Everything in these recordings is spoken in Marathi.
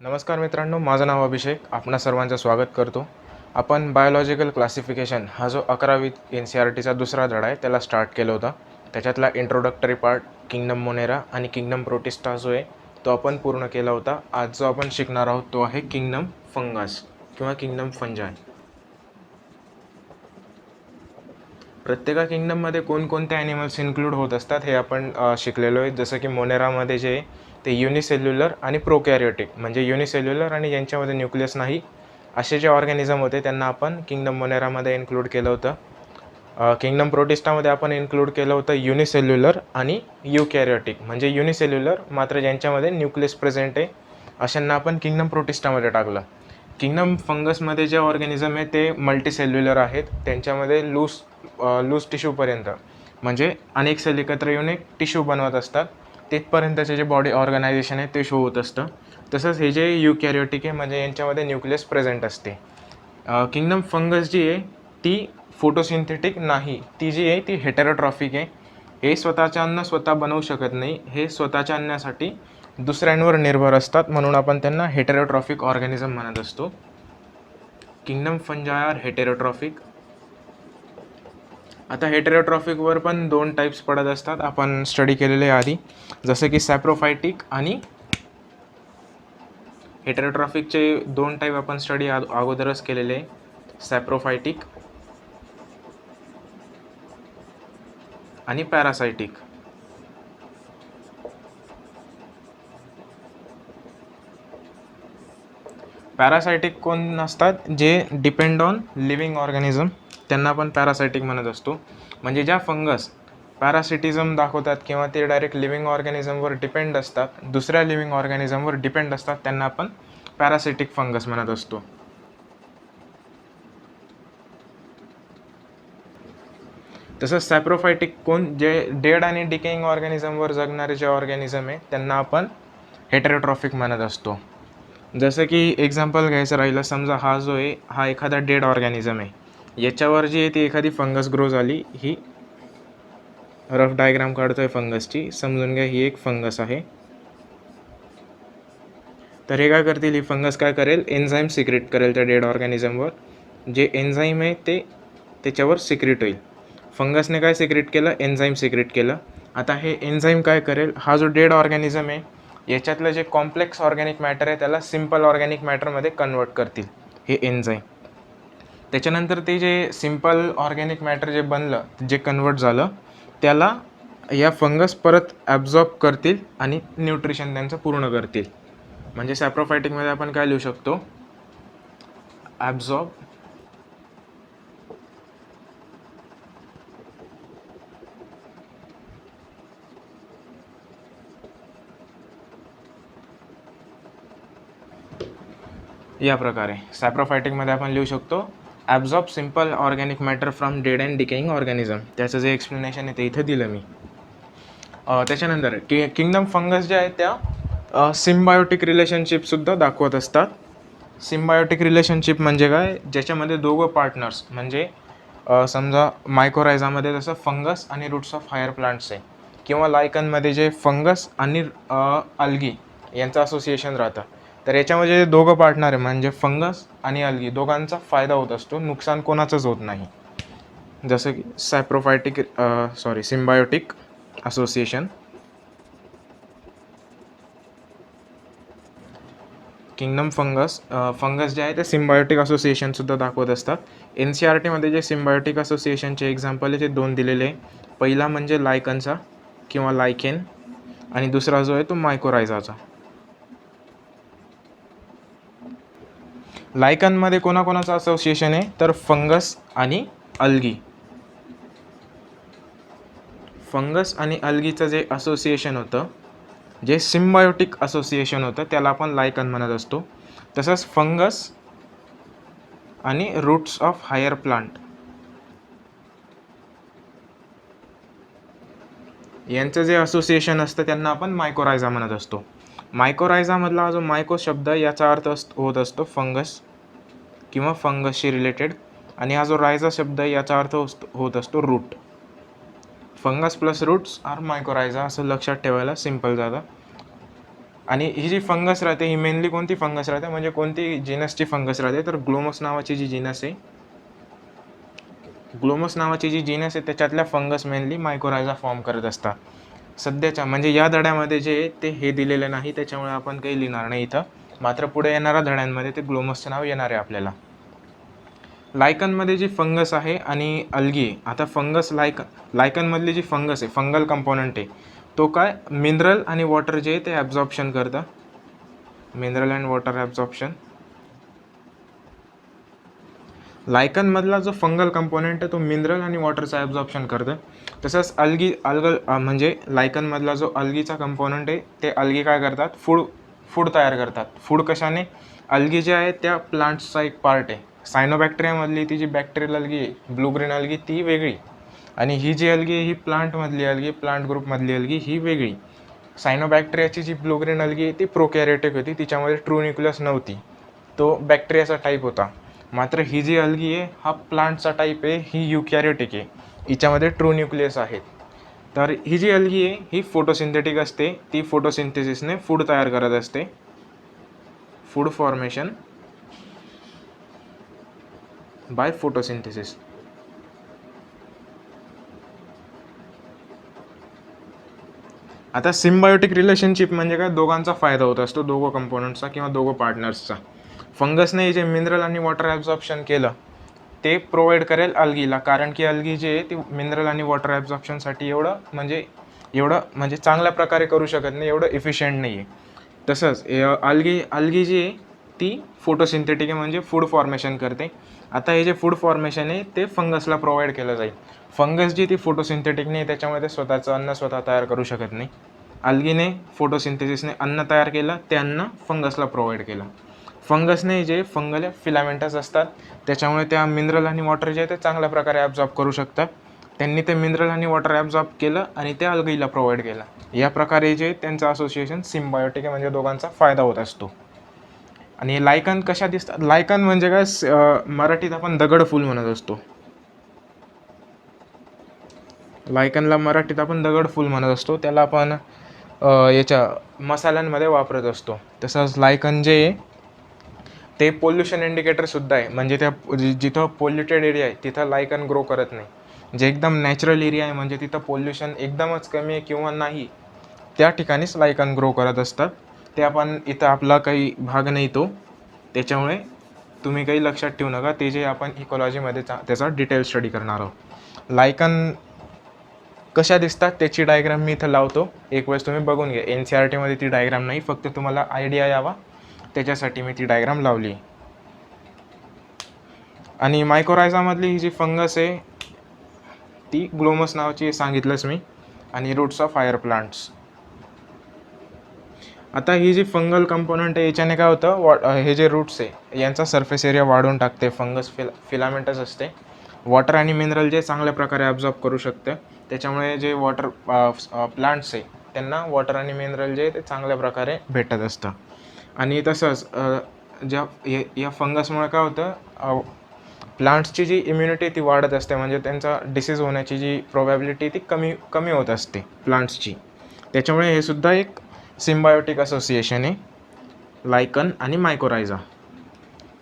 नमस्कार मित्रांनो, माझं नाव अभिषेक. आपणा सर्वांचं स्वागत करतो. आपण बायोलॉजिकल क्लासिफिकेशन हा जो 11वी NCERTचा दुसरा धडा आहे त्याला स्टार्ट केला होता. त्याच्यातला इंट्रोडक्टरी पार्ट किंगडम मोनेरा आणि किंगडम प्रोटिस्टा जो आहे तो आपण पूर्ण केला होता. आज जो आपण शिकणार आहोत तो आहे किंगडम फंगस किंवा किंगडम फंजाय. प्रत्येक किंगडममध्ये कोणकोणते ॲनिमल्स इन्क्लूड होत असतात हे आपण शिकलेलो आहे. जसं की मोनेरामध्ये जे ते युनिसेल्युलर आणि प्रोकॅरियोटिक म्हणजे युनिसेल्युलर आणि यांच्यामध्ये न्यूक्लियस नाही असे जे ऑर्गॅनिझम होते त्यांना आपण किंगडम मोनेरामध्ये इन्क्लूड केलं होतं. किंगडम प्रोटिस्टामध्ये आपण इन्क्लूड केलं होतं युनिसेल्युलर आणि युकॅरियोटिक म्हणजे युनिसेल्युलर मात्र ज्यांच्यामध्ये न्यूक्लियस प्रेझेंट आहे अशांना आपण किंगडम प्रोटिस्टामध्ये टाकलं. किंगडम फंगसमध्ये जे ऑर्गॅनिझम आहे ते मल्टीसेल्युलर आहेत. त्यांच्यामध्ये लूज टिश्यूपर्यंत म्हणजे अनेक सेल एकत्र येऊन एक टिश्यू बनवत असतात. तिथपर्यंतचे जे बॉडी ऑर्गनायझेशन आहे ते शो होत असतं. तसंच हे जे युकॅरियोटिक आहे म्हणजे यांच्यामध्ये न्यूक्लियस प्रेझेंट असते. किंगडम फंगस जी आहे ती फोटोसिंथेटिक नाही, ती जी आहे ती हेटेरोट्रॉफिक आहे. हे स्वतःचे अन्न स्वतः बनवू शकत नाही, हे स्वतःच्या अन्नासाठी दुसऱ्यांवर निर्भर असतात, म्हणून आपण त्यांना हेटेरोट्रॉफिक ऑर्गॅनिझम म्हणत असतो. Kingdom fungi are heterotrophic. आता हेटेरोट्रॉफिकवर पण 2 टाईप्स पडत असतात, आपण स्टडी केलेले आधी, जसं की सॅप्रोफायटिक आणि हेटेरोट्रॉफिकचे 2 टाईप आपण स्टडी अगोदरच केलेले आहे, सॅप्रोफायटिक आणि पॅरासायटिक. पॅरासायटिक कोण नसतात, जे डिपेंड ऑन लिव्हिंग ऑर्गॅनिझम, त्यांना आपण पॅरासायटिक म्हणत असतो. म्हणजे ज्या फंगस पॅरासिटिझम दाखवतात किंवा ते डायरेक्ट लिव्हिंग ऑर्गॅनिझमवर डिपेंड असतात, दुसऱ्या लिव्हिंग ऑर्गॅनिझमवर डिपेंड असतात, त्यांना आपण पॅरासिटिक फंगस म्हणत असतो. तसंच सॅप्रोफायटिक कोण, जे डेड आणि डिकेइंग ऑर्गॅनिझमवर जगणारे जे ऑर्गॅनिझम आहे त्यांना आपण हेटेरोट्रॉफिक म्हणत असतो. जसं की एक्झाम्पल घ्यायचं राहिलं, समजा हा जो आहे हा एखादा डेड ऑर्गॅनिझम आहे, याच्यावर जी आहे ती एखादी फंगस ग्रो झाली. ही रफ डायग्राम काढतोय फंगसची, समजून घ्या ही एक फंगस आहे. तर हे काय करतील, ही फंगस काय करेल, एन्झाईम सिक्रेट करेल त्या डेड ऑर्गॅनिझमवर. जे एन्झाईम आहे ते त्याच्यावर सिक्रेट होईल. फंगसने काय सिक्रेट केलं, एन्झाईम सिक्रेट केलं. आता हे एन्झाईम काय करेल, हा जो डेड ऑर्गॅनिझम आहे याच्यातलं जे कॉम्प्लेक्स ऑर्गॅनिक मॅटर आहे त्याला सिम्पल ऑर्गॅनिक मॅटरमध्ये कन्वर्ट करतील हे एन्झाईम. त्याच्यानंतर ते जे सिम्पल ऑर्गॅनिक मॅटर जे बनलं, जे कन्वर्ट झालं, त्याला या फंगस परत ॲब्झॉर्ब करतील आणि न्यूट्रिशन त्यांचं पूर्ण करतील. म्हणजे सॅप्रोफायटिकमध्ये आपण काय लिहू शकतो, ॲब्झॉर्ब या प्रकारे. सॅप्रोफायटिकमध्ये आपण लिहू शकतो absorb simple organic matter from dead and decaying organism. त्याचं जे एक्सप्लेनेशन आहे ते इथं दिलं मी. त्याच्यानंतर किंगडम फंगस ज्या आहेत त्या सिम्बायोटिक रिलेशनशिपसुद्धा दाखवत असतात. सिम्बायोटिक रिलेशनशिप म्हणजे काय, ज्याच्यामध्ये दोघं पार्टनर्स म्हणजे समजा मायकोरायझामध्ये जसं फंगस आणि रूट्स ऑफ हायर प्लांट्स आहे, किंवा लायकनमध्ये जे फंगस आणि अल्गी यांचं असोसिएशन राहतं. तर याच्यामध्ये दोघं पार्टनर आहे म्हणजे फंगस आणि अल्गी दोघांचा फायदा होत असतो, नुकसान कोणाचंच होत नाही. जसं की सिम्बायोटिक असोसिएशन. किंगडम फंगस जे आहे ते सिम्बायोटिक असोसिएशनसुद्धा दाखवत असतात. NCERTमध्ये जे सिम्बायोटिक असोसिएशनचे एक्झाम्पल आहे ते 2 दिलेले आहे. पहिला म्हणजे लायकनचा किंवा लायकेन आणि दुसरा जो आहे तो मायकोरायझाचा. लायकनमध्ये कोणाकोणाचं असोसिएशन आहे तर फंगस आणि अल्गी. फंगस आणि अल्गीचं जे असोसिएशन होतं, जे सिम्बायोटिक असोसिएशन होतं, त्याला आपण लायकन म्हणत असतो. तसंच फंगस आणि रूट्स ऑफ हायर प्लांट यांचं जे असोसिएशन असतं त्यांना आपण मायकोरायझा म्हणत असतो. मायकोरायझामधला हा जो मायको शब्द याचा अर्थ होत असतो फंगस किंवा फंगसशी रिलेटेड, आणि हा जो रायझा शब्द याचा अर्थ होत असतो root. Fungus plus roots are mycorrhiza असं लक्षात ठेवायला सिम्पल जातं. आणि ही जी फंगस राहते ही मेनली कोणती फंगस राहते, म्हणजे कोणती जीनसची फंगस राहते, तर ग्लोमस नावाची जी जीनस आहे, ग्लोमस नावाची जी जीनस आहे त्याच्यातल्या फंगस मेनली मायकोरायझा फॉर्म करत असतात. सध्याच्या म्हणजे या धड्यामध्ये जे ते हे दिलेलं नाही, त्याच्यामुळे आपण काही लिहिणार नाही इथं. मात्र पुढे येणाऱ्या धड्यांमध्ये ते ग्लोमसचं नाव येणार आहे आपल्याला. लायकनमध्ये जी फंगस आहे आणि अल्गी आहे. आता फंगस लायकनमधली जी फंगस आहे, फंगल कंपोनंट आहे, तो काय मिनरल आणि वॉटर जे आहे ते ॲब्झॉर्प्शन करतं. Mineral and water absorption. लायकनमधला जो फंगल कंपोनंट आहे तो मिनरल आणि वॉटरचं ॲब्झॉर्प्शन करतं. तसंच म्हणजे लायकनमधला जो अल्गीचा कंपोनंट आहे ते अल्गी काय करतात, फूड तयार करतात. फूड कशाने, अल्गी जे आहे त्या प्लांट्सचा एक पार्ट आहे. सायनोबॅक्टेरियामधली ती जी बॅक्टेरियल अल्गी आहे, ब्लू ग्रीन अल्गी, ती वेगळी, आणि ही जी अल्गी आहे ही प्लांटमधली अल्गी, प्लांट ग्रुपमधली अल्गी ही वेगळी. सायनोबॅक्टेरियाची जी ब्लू ग्रीन अल्गी आहे ती प्रोकॅरियोटिक होती, तिच्यामध्ये ट्रू न्यूक्लियस नव्हती, तो बॅक्टेरियाचा टाईप होता. मात्र ही जी अल्गी आहे हा प्लांटचा टाईप आहे, ही युकॅरियोटिक आहे, हिच्यामध्ये ट्रू न्यूक्लियस आहेत. तर ही जी अल्गी आहे ही फोटोसिंथेटिक असते, ती फोटोसिंथेसिसने फूड तयार करत असते, फूड फॉर्मेशन बाय फोटोसिंथेसिस. आता सिम्बायोटिक रिलेशनशिप म्हणजे काय, दोघांचा फायदा होत असतो, दोघं कंपोनंट्सचा किंवा दोघं पार्टनर्सचा. फंगसने जे मिनरल आणि वॉटर ॲब्झॉर्प्शन केलं ते प्रोव्हाइड करेल अल्गीला, कारण की अल्गी जे आहे ती मिनरल आणि वॉटर ॲब्झॉर्प्शनसाठी एवढं म्हणजे चांगल्या प्रकारे करू शकत नाही, एवढं इफिशियंट नाही आहे. तसंच अल्गी जी आहे ती फोटोसिंथेटिक आहे, म्हणजे फूड फॉर्मेशन करते. आता हे जे फूड फॉर्मेशन आहे ते फंगसला प्रोव्हाइड केलं जाईल. फंगस जी ती फोटोसिंथेटिक नाही, त्याच्यामुळे ते स्वतःचं अन्न स्वतः तयार करू शकत नाही. अल्गीने फोटोसिंथेसिसने अन्न तयार केलं, ते अन्न फंगसला प्रोव्हाइड केलं. फंगसने जे फंगल फिलामेंटस असतात त्याच्यामुळे त्या मिनरल आणि वॉटर जे आहे ते चांगल्या प्रकारे ॲब्झॉर्ब करू शकतात. त्यांनी ते मिनरल आणि वॉटर ॲब्झॉर्ब केलं आणि ते अल्गीला प्रोव्हाइड केलं. या प्रकारे जे त्यांचं असोसिएशन सिम्बायोटिक आहे, म्हणजे दोघांचा फायदा होत असतो. आणि लायकन कशा दिसतात, लायकन म्हणजे काय, मराठीत आपण दगडफूल म्हणत असतो. लायकनला मराठीत आपण दगडफूल म्हणत असतो, त्याला आपण याच्या मसाल्यांमध्ये वापरत असतो. तसंच लायकन जे आहे ते पोल्युशन इंडिकेटरसुद्धा आहे, म्हणजे त्या जिथं पोल्युटेड एरिया आहे तिथं लायकन ग्रो करत नाही. जे एकदम नॅचरल एरिया आहे, म्हणजे तिथं पोल्युशन एकदमच कमी आहे किंवा नाही, त्या ठिकाणीच लायकन ग्रो करत असतात. ते आपण इथं आपला काही भाग नाही तो, त्याच्यामुळे तुम्ही काही लक्षात ठेवू नका, ते जे आपण इकॉलॉजीमध्ये त्याचा डिटेल स्टडी करणार आहोत. लायकन कशा दिसतात त्याची डायग्राम मी इथं लावतो, एक वेळेस तुम्ही बघून घ्या. NCERTमध्ये ती डायग्राम नाही, फक्त तुम्हाला आयडिया यावा त्याच्यासाठी मी ती डायग्राम लावली. आणि मायकोरायझामधली ही जी फंगस आहे ती ग्लोमस नावाची सांगितलंच मी, आणि रूट्स ऑफ हायर प्लांट्स. आता ही जी फंगल कंपोनंट आहे याच्याने काय होतं, हे जे रूट्स आहे यांचा सरफेस एरिया वाढवून टाकते. फंगस फिलामेंटस असते, वॉटर आणि मिनरल जे चांगल्या प्रकारे ॲब्झॉर्ब करू शकते, त्याच्यामुळे जे वॉटर प्लांट्स आहे त्यांना वॉटर आणि मिनरल जे ते चांगल्या प्रकारे भेटत असतं. आणि तसंच या फंगसमुळे काय होतं, प्लांट्सची जी इम्युनिटी ती वाढत असते, म्हणजे त्यांचा डिसीज होण्याची जी प्रोबॅबिलिटी ती कमी होत असते प्लांट्सची. त्याच्यामुळे हे सुद्धा एक सिम्बायोटिक असोसिएशन आहे, लायकन आणि मायकोरायझा.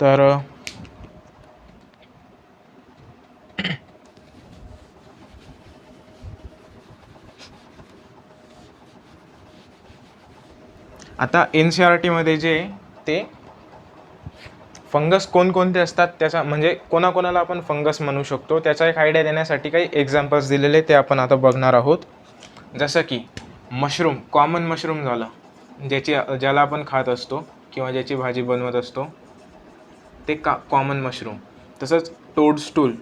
तर आता NCERTमध्ये जे ते फंगस कोणकोणते असतात त्याचा, म्हणजे कोणाकोणाला आपण फंगस म्हणू शकतो त्याचा एक आयडिया देण्यासाठी काही एक्झाम्पल्स दिलेले ते आपण आता बघणार आहोत. जसं की मशरूम, कॉमन मशरूम झालं, ज्याला आपण खात असतो किंवा ज्याची भाजी बनवत असतो, ते कॉमन मशरूम. तसंच टोडस्टूल,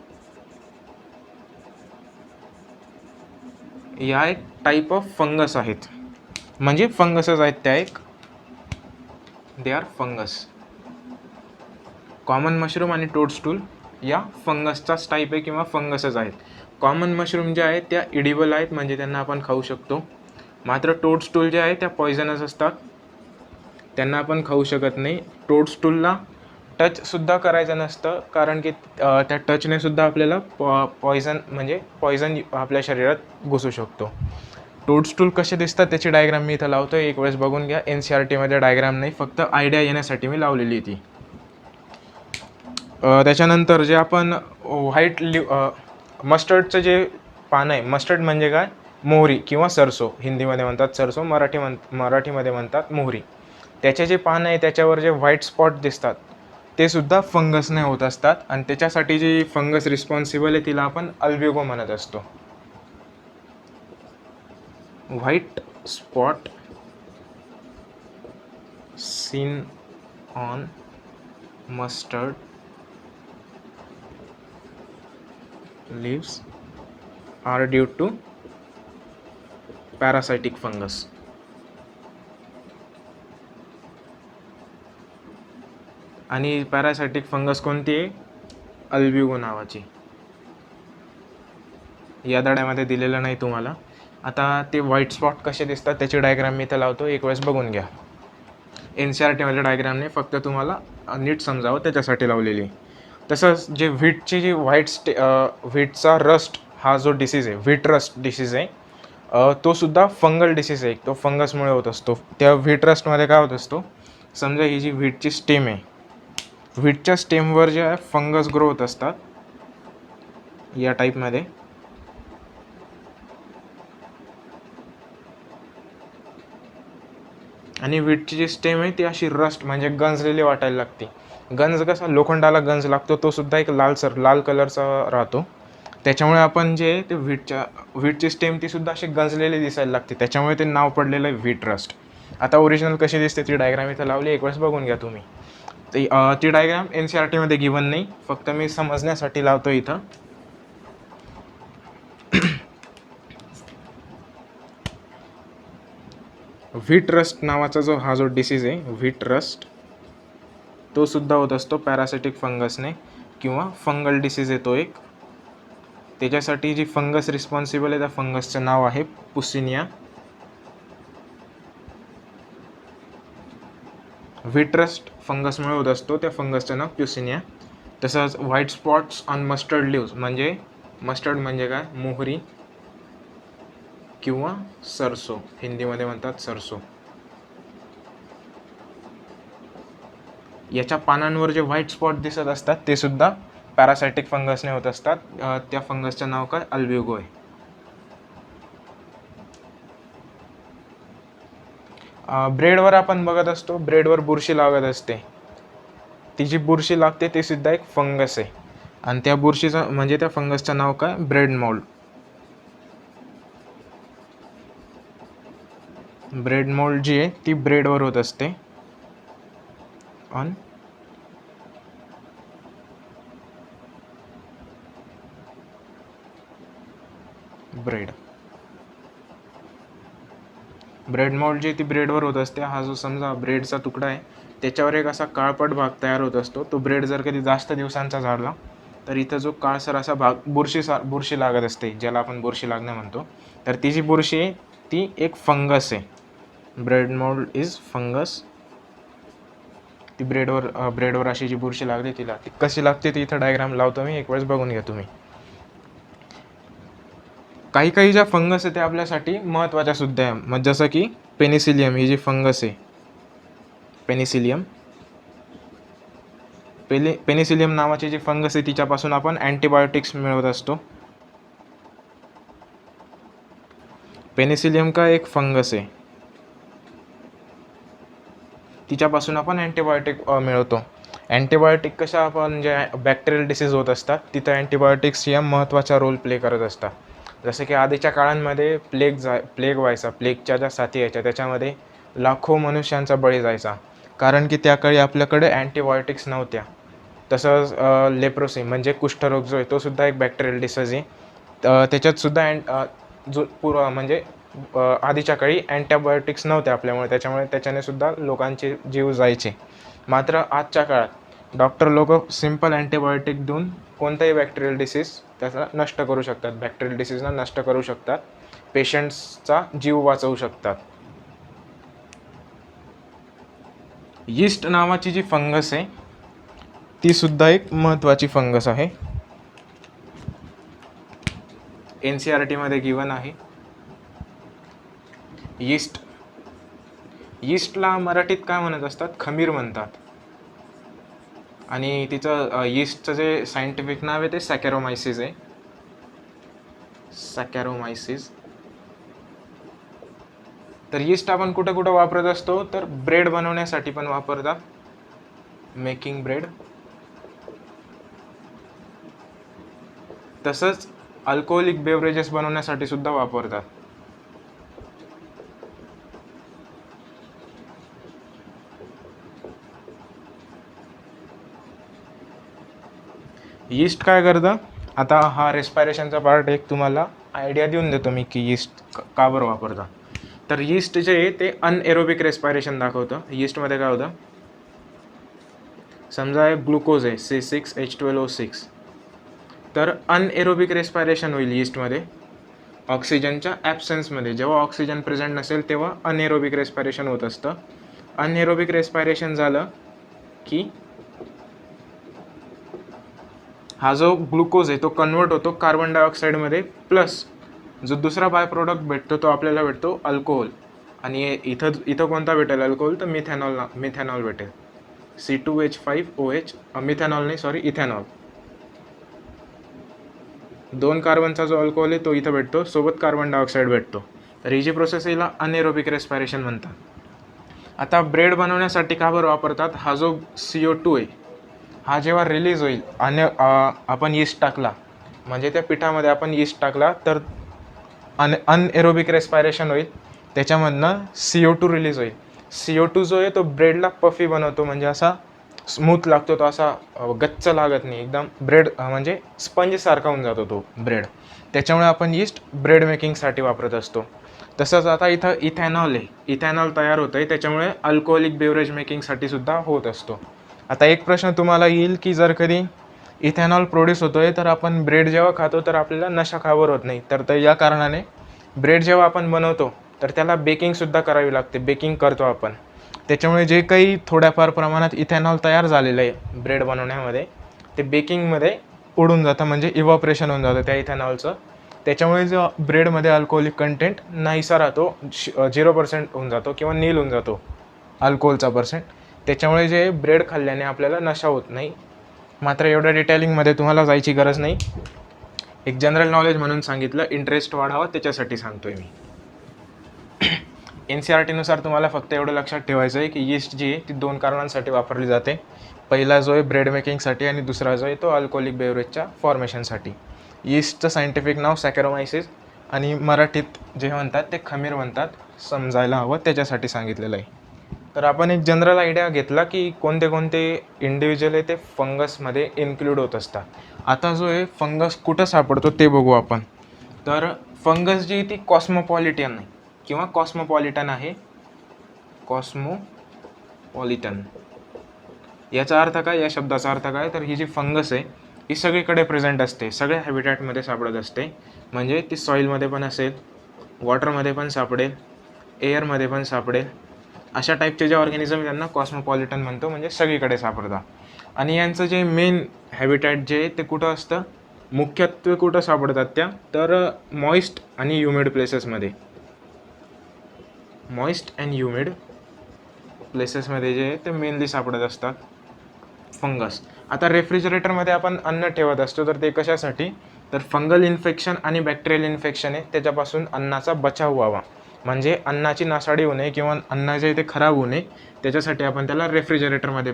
या एक टाईप ऑफ फंगस आहेत, म्हणजे फंगसच आहेत त्या एक, they are fungus. Common mushroom आणि टोडस्टूल या फंगसचाच टाईप आहे किंवा फंगसच आहेत. कॉमन मशरूम ज्या आहेत त्या इडिबल आहेत, म्हणजे त्यांना आपण खाऊ शकतो. मात्र टोडस्टूल जे आहे त्या पॉयझनस असतात, त्यांना आपण खाऊ शकत नाही. टोडस्टूलला टचसुद्धा करायचं नसतं, कारण की त्या टचने सुद्धा आपल्याला पॉयझन आपल्या शरीरात घुसू शकतो. टोडस्टूल कसे दिसतात त्याची डायग्राम मी इथं लावतो, एक वेळेस बघून घ्या. NCERTमध्ये डायग्राम नाही, फक्त आयडिया येण्यासाठी मी लावलेली ती. त्याच्यानंतर जे आपण व्हाईट मस्टर्डचं जे पान आहे, मस्टर्ड म्हणजे काय, मोहरी किंवा सरसो, हिंदीमध्ये म्हणतात सरसो, मराठीमध्ये म्हणतात मोहरी. त्याचे जे पान आहे त्याच्यावर जे व्हाईट स्पॉट दिसतात ते सुद्धा फंगसने होत असतात, आणि त्याच्यासाठी जी फंगस रिस्पॉन्सिबल आहे तिला आपण अल्ब्युगो म्हणत असतो. White spot seen on mustard leaves are due to parasitic fungus. आणि पॅरासायटिक फंगस कोणती आहे, अल्ब्युगो नावाची. या धड्यामध्ये दिलेलं नाही तुम्हाला. आता ते व्हाईट स्पॉट कसे दिसतात त्याची डायग्राम मी इथं लावतो, एक वेळेस बघून घ्या. NCERTमध्ये डायग्रामने फक्त तुम्हाला नीट समजावं त्याच्यासाठी लावलेली. तसंच जे व्हीटची जी व्हीटचा रस्ट हा जो डिसीज आहे, व्हीट रस्ट डिसीज आहे, तो सुद्धा फंगल डिसीज आहे. तो फंगसमुळे होत असतो. त्या व्हीट रस्टमध्ये काय होत असतो, समजा ही जी व्हीटची स्टेम आहे, व्हीटच्या स्टेमवर जे आहे फंगस ग्रो होत असतात या टाईपमध्ये. आणि व्हीटची जी स्टेम आहे ती अशी रस्ट म्हणजे गंजलेली वाटायला लागते. गंज कसा लोखंडाला गंज लागतो, तो सुद्धा एक लाल कलरचा राहतो. त्याच्यामुळे आपण जे ते व्हीटची स्टेम ती सुद्धा अशी गंजलेली दिसायला लागते, त्याच्यामुळे ते नाव पडलेलं आहे व्हीट रस्ट. आता ओरिजिनल कशी दिसते ती डायग्राम इथं लावली, एक वेळेस बघून घ्या तुम्ही. ती डायग्राम NCERTमध्ये गिवन नाही, फक्त मी समजण्यासाठी लावतो इथं. व्हीट रस्ट नावाचा जो डिसीज आहे व्हीट रस्ट, तो सुद्धा होत असतो पॅरासिटिक फंगसने किंवा फंगल डिसीज आहे तो एक. त्याच्यासाठी जी फंगस रिस्पॉन्सिबल आहे त्या फंगसचं नाव आहे पुसिनिया. व्हीट रस्ट फंगसमुळे होत असतो, त्या फंगसचं नाव प्युसिनिया. तसंच white spots on mustard leaves म्हणजे मस्टर्ड म्हणजे काय, मोहरी किंवा सरसो, हिंदीमध्ये म्हणतात सरसो. याच्या पानांवर जे व्हाईट स्पॉट दिसत असतात ते सुद्धा पॅरासायटिक फंगसने होत असतात. त्या फंगसचं नाव काय, अल्ब्युगो आहे. ब्रेडवर आपण बघत असतो, ब्रेडवर बुरशी लागत असते. ती जी बुरशी लागते ती सुद्धा एक फंगस आहे, आणि त्या बुरशीचं म्हणजे त्या फंगसचं नाव काय, ब्रेड मोल्ड. ब्रेड मोल्ड जी आहे ती ब्रेडवर होत असते, ऑन ब्रेड. ब्रेड मोल्ड जी ती ब्रेडवर होत असते. हा जो समजा ब्रेडचा तुकडा आहे त्याच्यावर एक असा काळपट भाग तयार होत असतो. तो ब्रेड जर कधी जास्त दिवसांचा झाला तर इथं जो काळसर असा भाग बुरशी लागत असते, ज्याला आपण बुरशी लागणे म्हणतो. तर ती जी बुरशी आहे ती एक फंगस आहे. Bread mould is fungus. ती ब्रेडवर अशी जी बुरशी लागते ती कशी लागते ती इथं डायग्राम लावतो मी, एक वेळेस बघून घ्या तुम्ही. काही ज्या फंगस आहे त्या आपल्यासाठी महत्त्वाच्या सुद्धा आहे. मग जसं की पेनिसिलियम ही जी फंगस आहे, पेनिसिलियम नावाची जी फंगस आहे तिच्यापासून आपण अँटीबायोटिक्स मिळवत असतो. पेनिसिलियम का एक फंगस आहे, तिच्यापासून आपण अँटीबायोटिक मिळवतो. अँटीबायोटिक कशा आपण जे बॅक्टेरियल डिसीज होत असतात तिथं अँटीबायोटिक्स या महत्त्वाचा रोल प्ले करत असतात. जसं की आधीच्या काळांमध्ये प्लेग व्हायचा, प्लेगच्या ज्या साथी यायच्या त्याच्यामध्ये लाखो मनुष्यांचा बळी जायचा, कारण की त्या काळी आपल्याकडे अँटीबायोटिक्स नव्हत्या. तसंच लेप्रोसी म्हणजे कुष्ठरोग जो आहे तो सुद्धा एक बॅक्टेरियल डिसीज आहे. त्याच्यातसुद्धा म्हणजे आधीच्या काळी अँटीबायोटिक्स नव्हत्या आपल्यामुळे, त्याच्याने सुद्धा लोकांचे जीव जायचे. मात्र आजच्या काळात डॉक्टर लोक सिंपल अँटीबायोटिक देऊन कोणताही बॅक्टेरियल डिसीज त्याचा नष्ट करू शकतात, बॅक्टेरियल डिसीजला नष्ट करू शकतात, पेशंट्सचा जीव वाचवू शकतात. यीस्ट नावाची जी फंगस आहे ती सुद्धा एक महत्त्वाची फंगस आहे, NCERTमध्ये गिवन आहे. यीस्ट. यीस्टला मराठीत काय म्हणत असतात? खमीर म्हणतात. आणि तिचं यीस्टचं जे सायंटिफिक नाव आहे ते सॅकॅरोमायसिस आहे. सॅकॅरोमायसिस. तर यीस्ट आपण कुठं कुठं वापरत असतो? तर ब्रेड बनवण्यासाठी पण वापरतात, मेकिंग ब्रेड. तसंच अल्कोहोलिक बेवरेजेस बनवण्यासाठी सुद्धा वापरतात. यीस्ट काय करतं? आता हा रेस्पायरेशनचा पार्ट एक तुम्हाला आयडिया देऊन देतो मी की यीस्ट का बरं वापरता. तर यीस्ट जे आहे ते अनएरोबिक रेस्पायरेशन दाखवतं. यीस्टमध्ये काय होतं? समजा एक ग्लुकोज आहे C6H12O6, तर अनएरोबिक रेस्पायरेशन होईल यीस्टमध्ये ऑक्सिजनच्या ॲब्सेन्समध्ये. जेव्हा ऑक्सिजन प्रेझेंट नसेल तेव्हा अनएरोबिक रेस्पायरेशन होत असतं. अनएरोबिक रेस्पायरेशन झालं की हा जो ग्लुकोज आहे तो कन्वर्ट होतो कार्बन डायऑक्साईडमध्ये, प्लस जो दुसरा बाय प्रोडक्ट भेटतो तो आपल्याला भेटतो अल्कोहोल. आणि इथं कोणता भेटेल अल्कोहोल? तर मिथॅनॉल भेटेल, C2H5OH. मिथॅनॉल नाही, सॉरी, इथॅनॉल. 2 कार्बनचा जो अल्कोहोल आहे तो इथं भेटतो, सोबत कार्बन डायऑक्साईड भेटतो. तर ही जी प्रोसेस आहे हिला अनएरोबिक रेस्पायरेशन म्हणतात. आता ब्रेड बनवण्यासाठी का बरं वापरतात? हा जो CO2 आहे हा जेव्हा रिलीज होईल आणि आपण यीस्ट टाकला, म्हणजे त्या पिठामध्ये आपण यीस्ट टाकला, तर अनएरोबिक रेस्पायरेशन होईल, त्याच्यामधनं CO2 रिलीज होईल. CO2 जो आहे तो ब्रेडला पफी बनवतो, म्हणजे असा स्मूथ लागतो तो, असा गच्च लागत नाही, एकदम ब्रेड म्हणजे स्पंजसारखा होऊन जातो तो ब्रेड. त्याच्यामुळे आपण यीस्ट ब्रेड मेकिंगसाठी वापरत असतो. तसंच आता इथं इथॅनॉल आहे, इथॅनॉल तयार होतं आहे, त्याच्यामुळे अल्कोहोलिक बेवरेज मेकिंगसाठी सुद्धा होत असतो. आता एक प्रश्न तुम्हाला येईल की जर कधी इथॅनॉल प्रोड्यूस होतो आहे तर आपण ब्रेड जेव्हा खातो तर आपल्याला नशा का बरं होत नाही? तर या कारणाने ब्रेड जेव्हा आपण बनवतो तर त्याला बेकिंगसुद्धा करावी लागते, बेकिंग करतो आपण. त्याच्यामुळे जे काही थोड्याफार प्रमाणात इथॅनॉल तयार झालेलं आहे ब्रेड बनवण्यामध्ये, ते बेकिंगमध्ये उडून जातं, म्हणजे इव्हॉपरेशन होऊन जातं त्या इथॅनॉलचं. त्याच्यामुळे जो ब्रेडमध्ये अल्कोहोलिक कंटेंट नाहीसा राहतो, 0% होऊन जातो किंवा नील होऊन जातो अल्कोहोलचा पर्सेंट. त्याच्यामुळे जे ब्रेड खाल्ल्याने आपल्याला नशा होत नाही. मात्र एवढ्या डिटेलिंगमध्ये तुम्हाला जायची गरज नाही, एक जनरल नॉलेज म्हणून सांगितलं, इंटरेस्ट वाढावा त्याच्यासाठी सांगतोय मी. NCERTनुसार तुम्हाला फक्त एवढं लक्षात ठेवायचं आहे की यीस्ट जी आहे ती 2 कारणांसाठी वापरली जाते. पहिला जो आहे ब्रेड मेकिंगसाठी आणि दुसरा जो आहे तो अल्कोहोलिक बेवरेजच्या फॉर्मेशनसाठी. यीस्टचं सायंटिफिक नाव सॅकॅरोमायसिस आणि मराठीत जे म्हणतात ते खमीर म्हणतात, समजायला हवं त्याच्यासाठी सांगितलेलं आहे. तर आपण एक जनरल आयडिया घेतला की कोणते कोणते इंडिव्हिज्युअल आहे ते फंगसमध्ये इन्क्लूड होत असतात. आता जो आहे फंगस कुठं सापडतो ते बघू आपण. तर फंगस जी ती कॉस्मोपॉलिटन आहे किंवा कॉस्मोपॉलिटन आहे. कॉस्मोपॉलिटन याचा अर्थ काय? या शब्दाचा अर्थ काय? तर ही जी फंगस आहे ही सगळीकडे प्रेझेंट असते, सगळ्या हॅबिटॅटमध्ये सापडत असते. म्हणजे ती सॉईलमध्ये पण असेल, वॉटरमध्ये पण सापडेल, एअरमध्ये पण सापडेल. अशा टाईपचे जे ऑर्गॅनिझम त्यांना कॉस्मोपॉलिटन म्हणतो, म्हणजे सगळीकडे सापडतात. आणि यांचं जे मेन हॅबिटॅट जे आहे ते कुठं असतं? मुख्यत्वे कुठं सापडतात त्या? तर मॉइस्ट आणि ह्युमिड प्लेसेसमध्ये. मॉइस्ट अँड ह्युमिड प्लेसेसमध्ये जे आहे ते मेनली सापडत असतात फंगस. आता रेफ्रिजरेटरमध्ये आपण अन्न ठेवत असतो, तर ते कशासाठी? तर फंगल इन्फेक्शन आणि बॅक्टेरियल इन्फेक्शन आहे त्याच्यापासून अन्नाचा बचाव व्हावा, म्हणजे अन्नाची नासाडी होऊ नये किंवा अन्न जे ते खराब होऊ नये, त्याच्यासाठी आपण त्याला रेफ्रिजरेटरमध्ये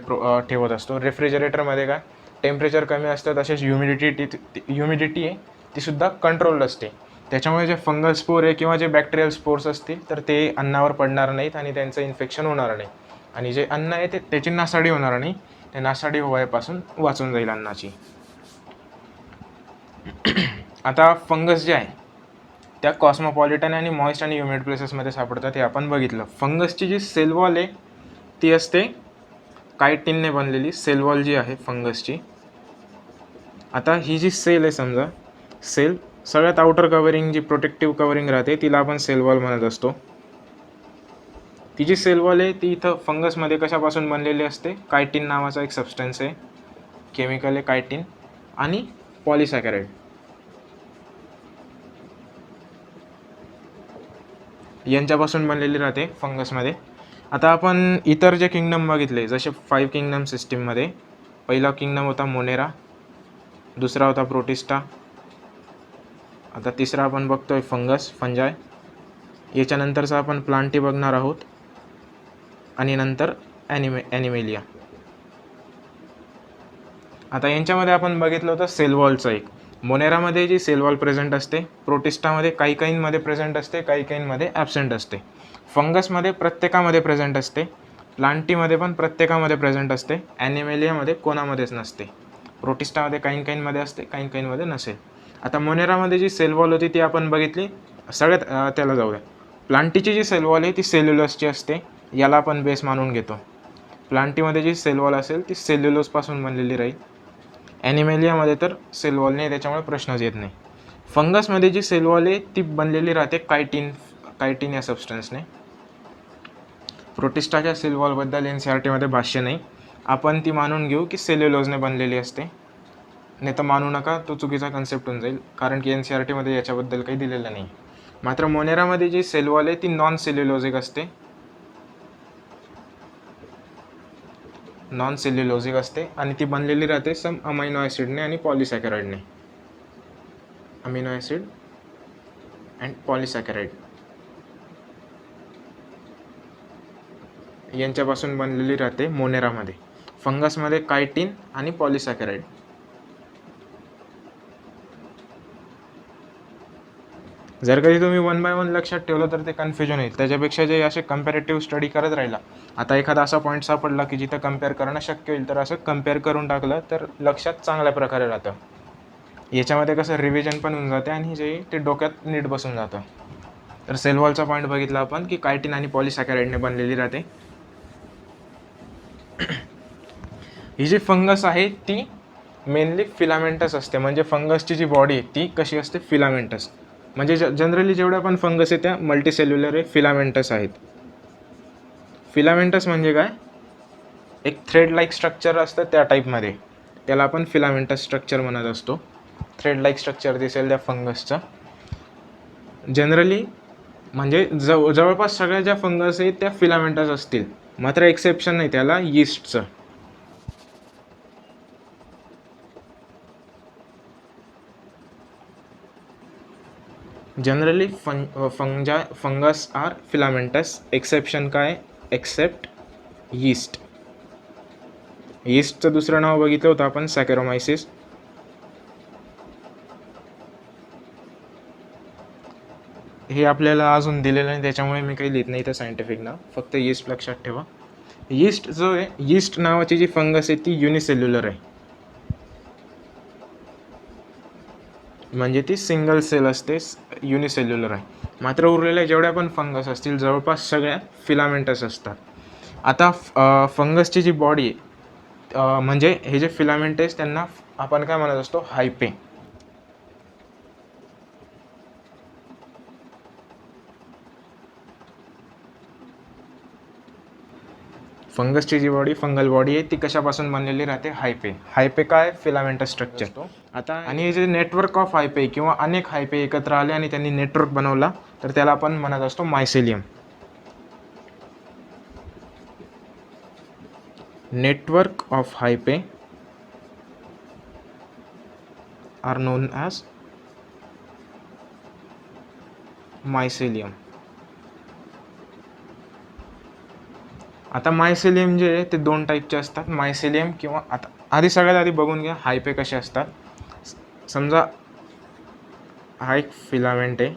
ठेवत असतो. रेफ्रिजरेटरमध्ये काय टेम्परेचर कमी असतं, तसेच ह्युमिडिटी आहे तीसुद्धा कंट्रोल्ड असते. त्याच्यामुळे जे फंगल स्पोर आहे किंवा जे बॅक्टेरियल स्पोर्स असतील तर ते अन्नावर पडणार नाहीत आणि त्यांचं इन्फेक्शन होणार नाही, आणि जे अन्न आहे ते त्याची नासाडी होणार नाही, ते नासाडी व्हायपासून वाचून जाईल अन्नाची. आता फंगस जे आहे त्या कॉस्मोपॉलिटन आणि मॉइस्ट आणि ह्युमिड प्लेसेसमध्ये सापडतात हे आपण बघितलं. फंगसची जी सेल वॉल आहे ती असते कायटिनने बनलेली सेल वॉल जी आहे फंगसची. आता ही जी सेल आहे, समजा सेल सगळ्यात आउटर कवरिंग जी प्रोटेक्टिव्ह कवरिंग राहते तिला आपण सेल वॉल म्हणत असतो. ती जी सेल वॉल आहे ती इथं फंगसमध्ये कशापासून बनलेली असते? कायटिन नावाचा एक सबस्टन्स आहे, केमिकल आहे कायटिन, आणि पॉलिसॅकॅराइड. यांच्यापासून बनलेली राहते फंगसमध्ये. आता आपण इतर जे किंगडम बघितले, जसे 5 किंगडम सिस्टीममध्ये पहिला किंगडम होता मोनेरा, दुसरा होता प्रोटिस्टा, आता तिसरा आपण बघतोय फंजाय. याच्यानंतरचा आपण प्लांटी बघणार आहोत आणि नंतर ॲनिमेलिया. आता यांच्यामध्ये आपण बघितलं होतं सेल वॉलचं एक. मोनेरामध्ये जी सेल वॉल प्रेझेंट असते, प्रोटिस्टामध्ये काही काहींमध्ये प्रेझेंट असते, काही काहींमध्ये ॲबसेंट असते. फंगसमध्ये प्रत्येकामध्ये प्रेझेंट असते, प्लांटीमध्ये पण प्रत्येकामध्ये प्रेझेंट असते, ॲनिमेलियामध्ये कोणामध्येच नसते. प्रोटिस्टामध्ये काहींमध्ये असते, काहींमध्ये नसेल. आता मोनेरामध्ये जी सेल वॉल होती ती आपण बघितली. सगळ्यात त्याला जाऊया. प्लांटीची जी सेल वॉल आहे ती सेल्युलोजची असते, याला आपण बेस मानून घेतो. प्लांटीमध्ये जी सेल वॉल असेल ती सेल्युलोजपासून बनलेली राहील. ॲनिमेलियामध्ये तर सेल वॉल नाही, त्याच्यामुळे प्रश्नच येत नाही. फंगसमध्ये जी सेल वॉल आहे ती बनलेली राहते कायटिन या सबस्टन्सने. प्रोटिस्टाच्या सेल वॉलबद्दल NCERTमध्ये भाष्य नाही, आपण ती मानून घेऊ की सेल्युलोजने बनलेली असते. नाही तर मानू नका, तो चुकीचा कन्सेप्ट होऊन जाईल, कारण की NCERTमध्ये याच्याबद्दल काही दिलेलं नाही. मात्र मोनेरामध्ये जी सेल वॉल आहे ती नॉन सेल्युलोजिक असते, आणि ती बनलेली राहते सम अमायनो ॲसिडने आणि पॉलिसॅकराइडने. अमिनो ॲसिड अँड पॉलिसॅकराइड यांच्यापासून बनलेली राहते मोनेरामध्ये. फंगसमध्ये कायटिन आणि पॉलिसॅकराइड. जर कधी तुम्ही 1 बाय 1 लक्षात ठेवलं तर ते कन्फ्युजन होईल. त्याच्यापेक्षा जे असे कम्पॅरेटिव्ह स्टडी करत राहिला, आता एखादा असा पॉईंट सापडला की जिथं कम्पेअर करणं शक्य होईल, तर असं कम्पेअर करून टाकलं तर लक्षात चांगल्या प्रकारे राहतं. याच्यामध्ये कसं रिव्हिजन पण होऊन जाते आणि जे ते डोक्यात नीट बसून जातं. तर सेल वॉलचा पॉईंट बघितला आपण की कायटिन आणि पॉलिसॅकराइडने बनलेली राहते. ही जी फंगस आहे ती मेनली फिलामेंटस असते. म्हणजे फंगसची जी बॉडी आहे ती कशी असते, फिलामेंटस. म्हणजे जनरली जेवढ्या पण फंगस आहे त्या मल्टीसेल्युलर फिलामेंटस आहेत. फिलामेंटस म्हणजे काय, एक थ्रेड लाईक स्ट्रक्चर असतं त्या टाईपमध्ये, त्याला आपण फिलामेंटस स्ट्रक्चर म्हणत असतो. थ्रेड लाईक स्ट्रक्चर दिसेल त्या फंगसचं. जनरली म्हणजे जवळपास सगळ्या ज्या फंगस आहेत त्या फिलामेंटस असतील, मात्र एक्सेप्शन नाही त्याला, यीस्टचं. Generally fungus are filamentous. Exception काय, एक्सेप्ट यीस्ट. यीस्टचं दुसरं नाव बघितलं होतं आपण, सॅकॅरोमायसिस. हे आपल्याला अजून दिलेलं नाही, त्याच्यामुळे मी काही लिहित नाही तर सायंटिफिक नाव, फक्त यीस्ट लक्षात ठेवा. यीस्ट जो आहे, यीस्ट नावाची जी फंगस आहे ती युनिसेल्युलर आहे, म्हणजे ती सिंगल सेल असते, युनिसेल्युलर आहे. मात्र उरलेल्या जेवढ्या पण फंगस असतील जवळपास सगळ्या फिलामेंटस असतात. आता फंगसची जी बॉडी आहे, म्हणजे हे जे फिलामेंटस त्यांना आपण काय म्हणत असतो, हायपे. फंगसची जी बॉडी, फंगल बॉडी आहे ती कशापासून बनलेली राहते, हायपे. हायपे काय, फिलामेंटस स्ट्रक्चर. आता आणि हे जे नेटवर्क ऑफ हायपे किंवा अनेक हायपे एकत्र आले आणि त्यांनी नेटवर्क बनवला, तर त्याला आपण म्हणत असतो mycelium. Network of hyphae are known as mycelium. आता मायसेलियम जे आहे ते 2 टाईपचे असतात, मायसेलियम किंवा, आता आधी सगळ्यात आधी बघून घ्या हायपे कसे असतात. समजा हा एक फिलामेंट आहे,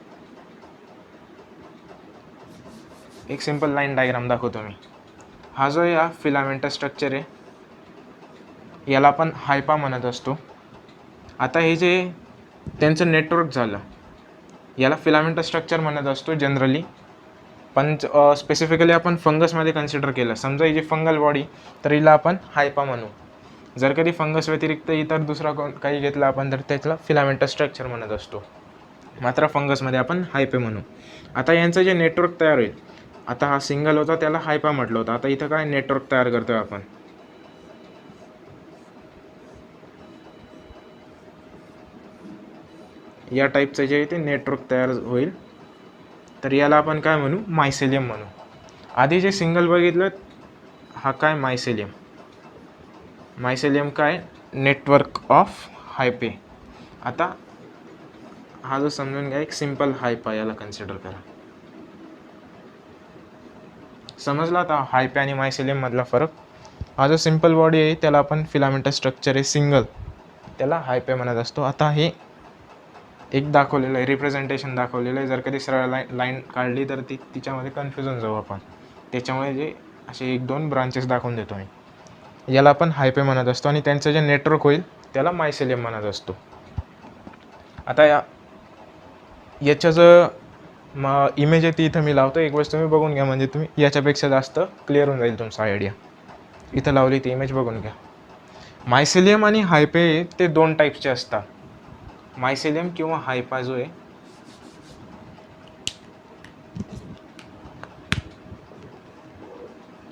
एक सिंपल लाईन डायग्राम दाखवतो मी. हा जो या फिलामेंटस स्ट्रक्चर आहे याला आपण हायपा म्हणत असतो. आता हे जे त्यांचं नेटवर्क झालं याला फिलामेंटस स्ट्रक्चर म्हणत असतो जनरली, पण स्पेसिफिकली आपण फंगसमध्ये कन्सिडर केलं. समजा ही जी फंगल बॉडी, तर हिला आपण हायपा म्हणू. जर कधी फंगस व्यतिरिक्त इतर दुसरा काही घेतला आपण तर त्याला फिलामेंटस स्ट्रक्चर म्हणत असतो, मात्र फंगसमध्ये आपण हायपे म्हणू. आता यांचं जे नेटवर्क तयार होईल, आता हा सिंगल होता त्याला हायपा म्हटलं होतं, आता इथं काय नेटवर्क तयार करतोय आपण, या टाईपचं जे ते नेटवर्क तयार होईल, तर याला आपण काय म्हणू, मायसेलियम म्हणू. आधी जे सिंगल बघितलं हा काय मायसेलियम. मायसेलियम काय, नेटवर्क ऑफ हायपे. आता हा जो समजून घ्या एक सिंपल हायपा, याला कन्सिडर करा. समजला आता हायपे आणि मायसेलियम मधला फरक. हा जो सिंपल बॉडी आहे त्याला आपण फिलामेंटस स्ट्रक्चर आहे सिंगल, त्याला हायपे म्हणत असतो. आता हे एक दाखवलेलं आहे, रिप्रेझेंटेशन दाखवलेलं आहे. जर कधी सरळ लाईन काढली तर तिच्यामध्ये कन्फ्युजन जाऊ आपण, त्याच्यामुळे जे असे 1-2 ब्रांचेस दाखवून देतो मी. याला आपण हायपे म्हणत असतो आणि त्यांचं जे नेटवर्क होईल त्याला मायसेलियम म्हणत असतो. आता याच्या जर इमेज आहे ती इथं मी लावतो, एक वेळेस तुम्ही बघून घ्या, म्हणजे तुम्ही याच्यापेक्षा जास्त क्लिअर होऊन जाईल तुमचा आयडिया. इथं लावली ती इमेज बघून घ्या. मायसेलियम आणि हायपे ते 2 टाईपचे असतात. मायसेलियम किंवा हायपा जो आहे,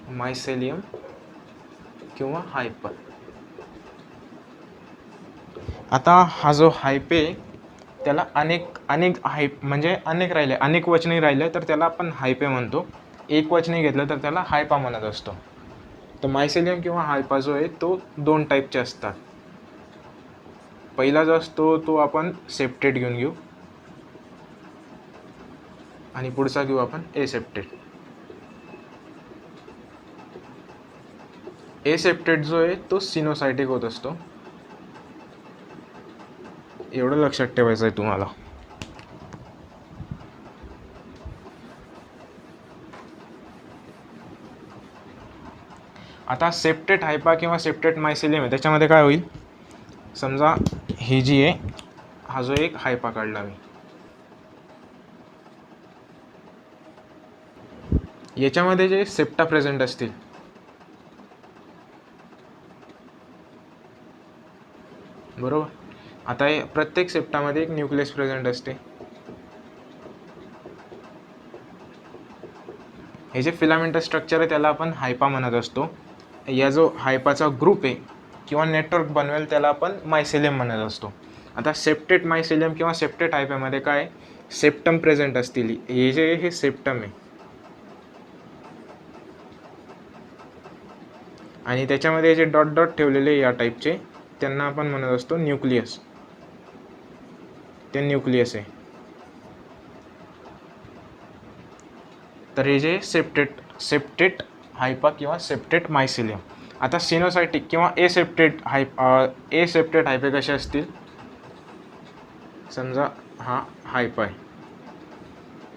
मायसेलियम किंवा हायपा. आता हा जो हायपे त्याला अनेक म्हणजे अनेक राहिले, अनेक वचनी राहिले तर त्याला आपण हायपे म्हणतो. एक वचनी घेतलं तर त्याला हायपा म्हणत असतो. तर मायसेलियम किंवा हायपा जो आहे तो 2 टाईपचे असतात. पहिला जो असतो तो आपण सेप्टेट घेऊन घेऊ आणि पुढचा घेऊ आपण एसेप्टेट. एसेप्टेट जो आहे तो सिनोसायटिक होत असतो, एवढं लक्षात ठेवायचं आहे तुम्हाला. आता सेप्टेट हायपा किंवा सेप्टेट मायसेलियम आहे, त्याच्यामध्ये काय होईल, समजा ही जी आहे, हा जो एक हायपा काढला मी, याच्यामध्ये जे सेप्टा प्रेझेंट असतील, बरोबर. आता प्रत्येक सेप्टामध्ये एक न्यूक्लियस प्रेझेंट असते. हे जे फिलामेंटस स्ट्रक्चर आहे त्याला आपण हायपा म्हणत असतो. या जो हायपाचा ग्रुप आहे किंवा नेटवर्क बनवेल त्याला आपण मायसेलियम म्हणत असतो. आता सेप्टेट मायसेलियम किंवा सेप्टेट हायपामध्ये काय, सेप्टम प्रेझेंट असतील. हे सेप्टम आहे आणि त्याच्यामध्ये जे डॉट डॉट ठेवलेले या टाईपचे त्यांना आपण म्हणत असतो न्यूक्लियस. ते न्यूक्लियस आहे. तर हे जे सेप्टेट हायपा किंवा सेप्टेट मायसेलियम. आता सिनोसायटिक किंवा एसेप्टेट हायपे कसे असतील, समजा हा हायपा आहे,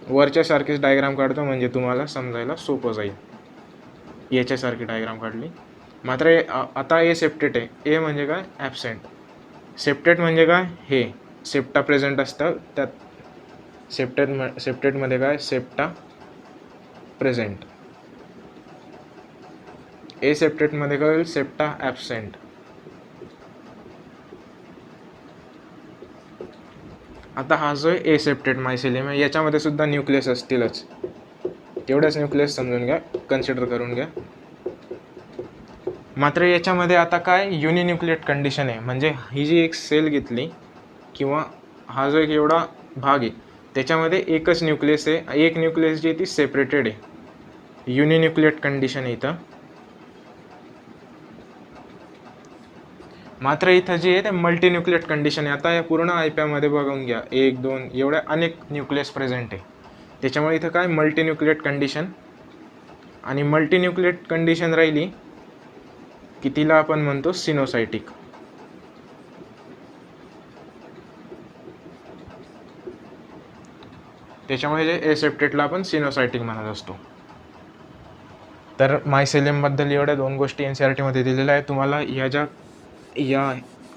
वरच्या सारखीच डायग्राम काढतो म्हणजे तुम्हाला समजायला सोपं जाईल. याच्यासारखी डायग्राम काढली. मात्र आता एसेप्टेट आहे, ए म्हणजे काय, ॲबसेंट. सेप्टेट म्हणजे काय, हे सेप्टा प्रेझेंट असतं त्यात. सेप्टेटमध्ये काय, सेप्टा प्रेझेंट. एसेप्टेटमध्ये काय होईल, सेप्टा ॲबसेंट. आता हा जो आहे एसेप्टेट मायसेलियम आहे, याच्यामध्ये सुद्धा न्यूक्लियस असतीलच, तेवढ्याच न्यूक्लियस समजून घ्या, कन्सिडर करून घ्या. मात्र याच्यामध्ये आता काय, युनिन्यूक्लिएट कंडिशन आहे. म्हणजे ही जी एक सेल घेतली किंवा हा जो एक एवढा भाग आहे त्याच्यामध्ये एकच न्यूक्लियस आहे, एक न्यूक्लियस जी ती सेपरेटेड आहे, युनिन्यूक्लिएट कंडिशन आहे इथं. मात्र इथं जी आहे ते मल्टीन्यूक्लिएट कंडिशन आहे. आता या पूर्ण आयप्यामध्ये बघून घ्या, 1, 2 एवढ्या अनेक न्यूक्लियस प्रेझेंट आहे, त्याच्यामुळे इथं काय, मल्टीन्यूक्लिएट कंडिशन. आणि मल्टीन्यूक्लिएट कंडिशन राहिली की तिला आपण म्हणतो सिनोसायटिक. त्याच्यामुळे जे एसेप्टेटला आपण सिनोसायटिक म्हणत असतो. तर मायसेलियमबद्दल एवढ्या 2 गोष्टी NCERTमध्ये दिलेल्या आहेत. तुम्हाला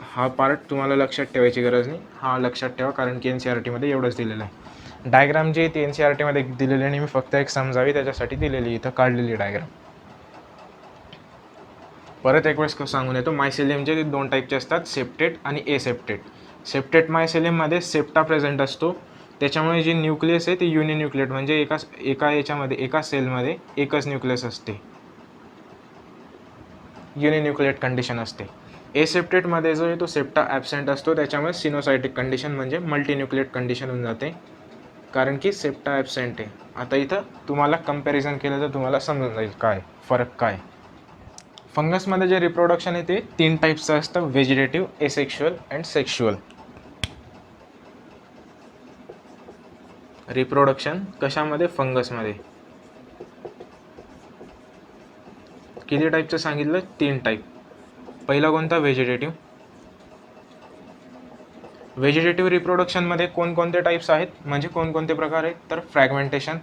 हा पार्ट तुम्हाला लक्षात ठेवायची गरज नाही, हा लक्षात ठेवा, कारण की NCERTमध्ये एवढंच दिलेलं आहे. डायग्राम जी आहे ती NCERTमध्ये दिलेली नाही, मी फक्त एक समजावी त्याच्यासाठी दिलेली, इथं काढलेली डायग्राम. परत एक वेळेस सांगून येतो, मायसेलियमचे 2 टाईपचे असतात, सेप्टेट आणि एसेप्टेट. सेप्टेट मायसेलियममध्ये सेप्टा प्रेझेंट असतो, त्याच्यामुळे जी न्यूक्लियस आहे ती युनिन्यूक्लिएट, म्हणजे एका याच्यामध्ये एका सेलमध्ये एकच न्यूक्लियस असते, युनिन्यूक्लिएट कंडिशन असते. एसेप्टेटमध्ये जो आहे तो सेप्टा ॲबसेंट असतो, त्याच्यामुळे सिनोसायटिक कंडिशन म्हणजे मल्टीन्यूक्लिएट कंडिशन होऊन जाते. कारण की सेप्टा ॲबसेंट आहे. आता इथं तुम्हाला कंपॅरिझन केलं तर तुम्हाला समजून जाईल काय फरक काय. फंगसमध्ये जे रिप्रोडक्शन आहे ते 3 टाईप्सचं असतं, vegetative, asexual and sexual. Reproduction कशामध्ये? फंगसमध्ये. किती टाईपचं सांगितलं? 3 टाईप. पहिला कोणता? व्हेजिटेटिव्ह. व्हेजिटेटिव्ह रिप्रोडक्शनमध्ये कोणकोणते टाईप्स आहेत, म्हणजे कोणकोणते प्रकार आहेत? तर फ्रॅगमेंटेशन,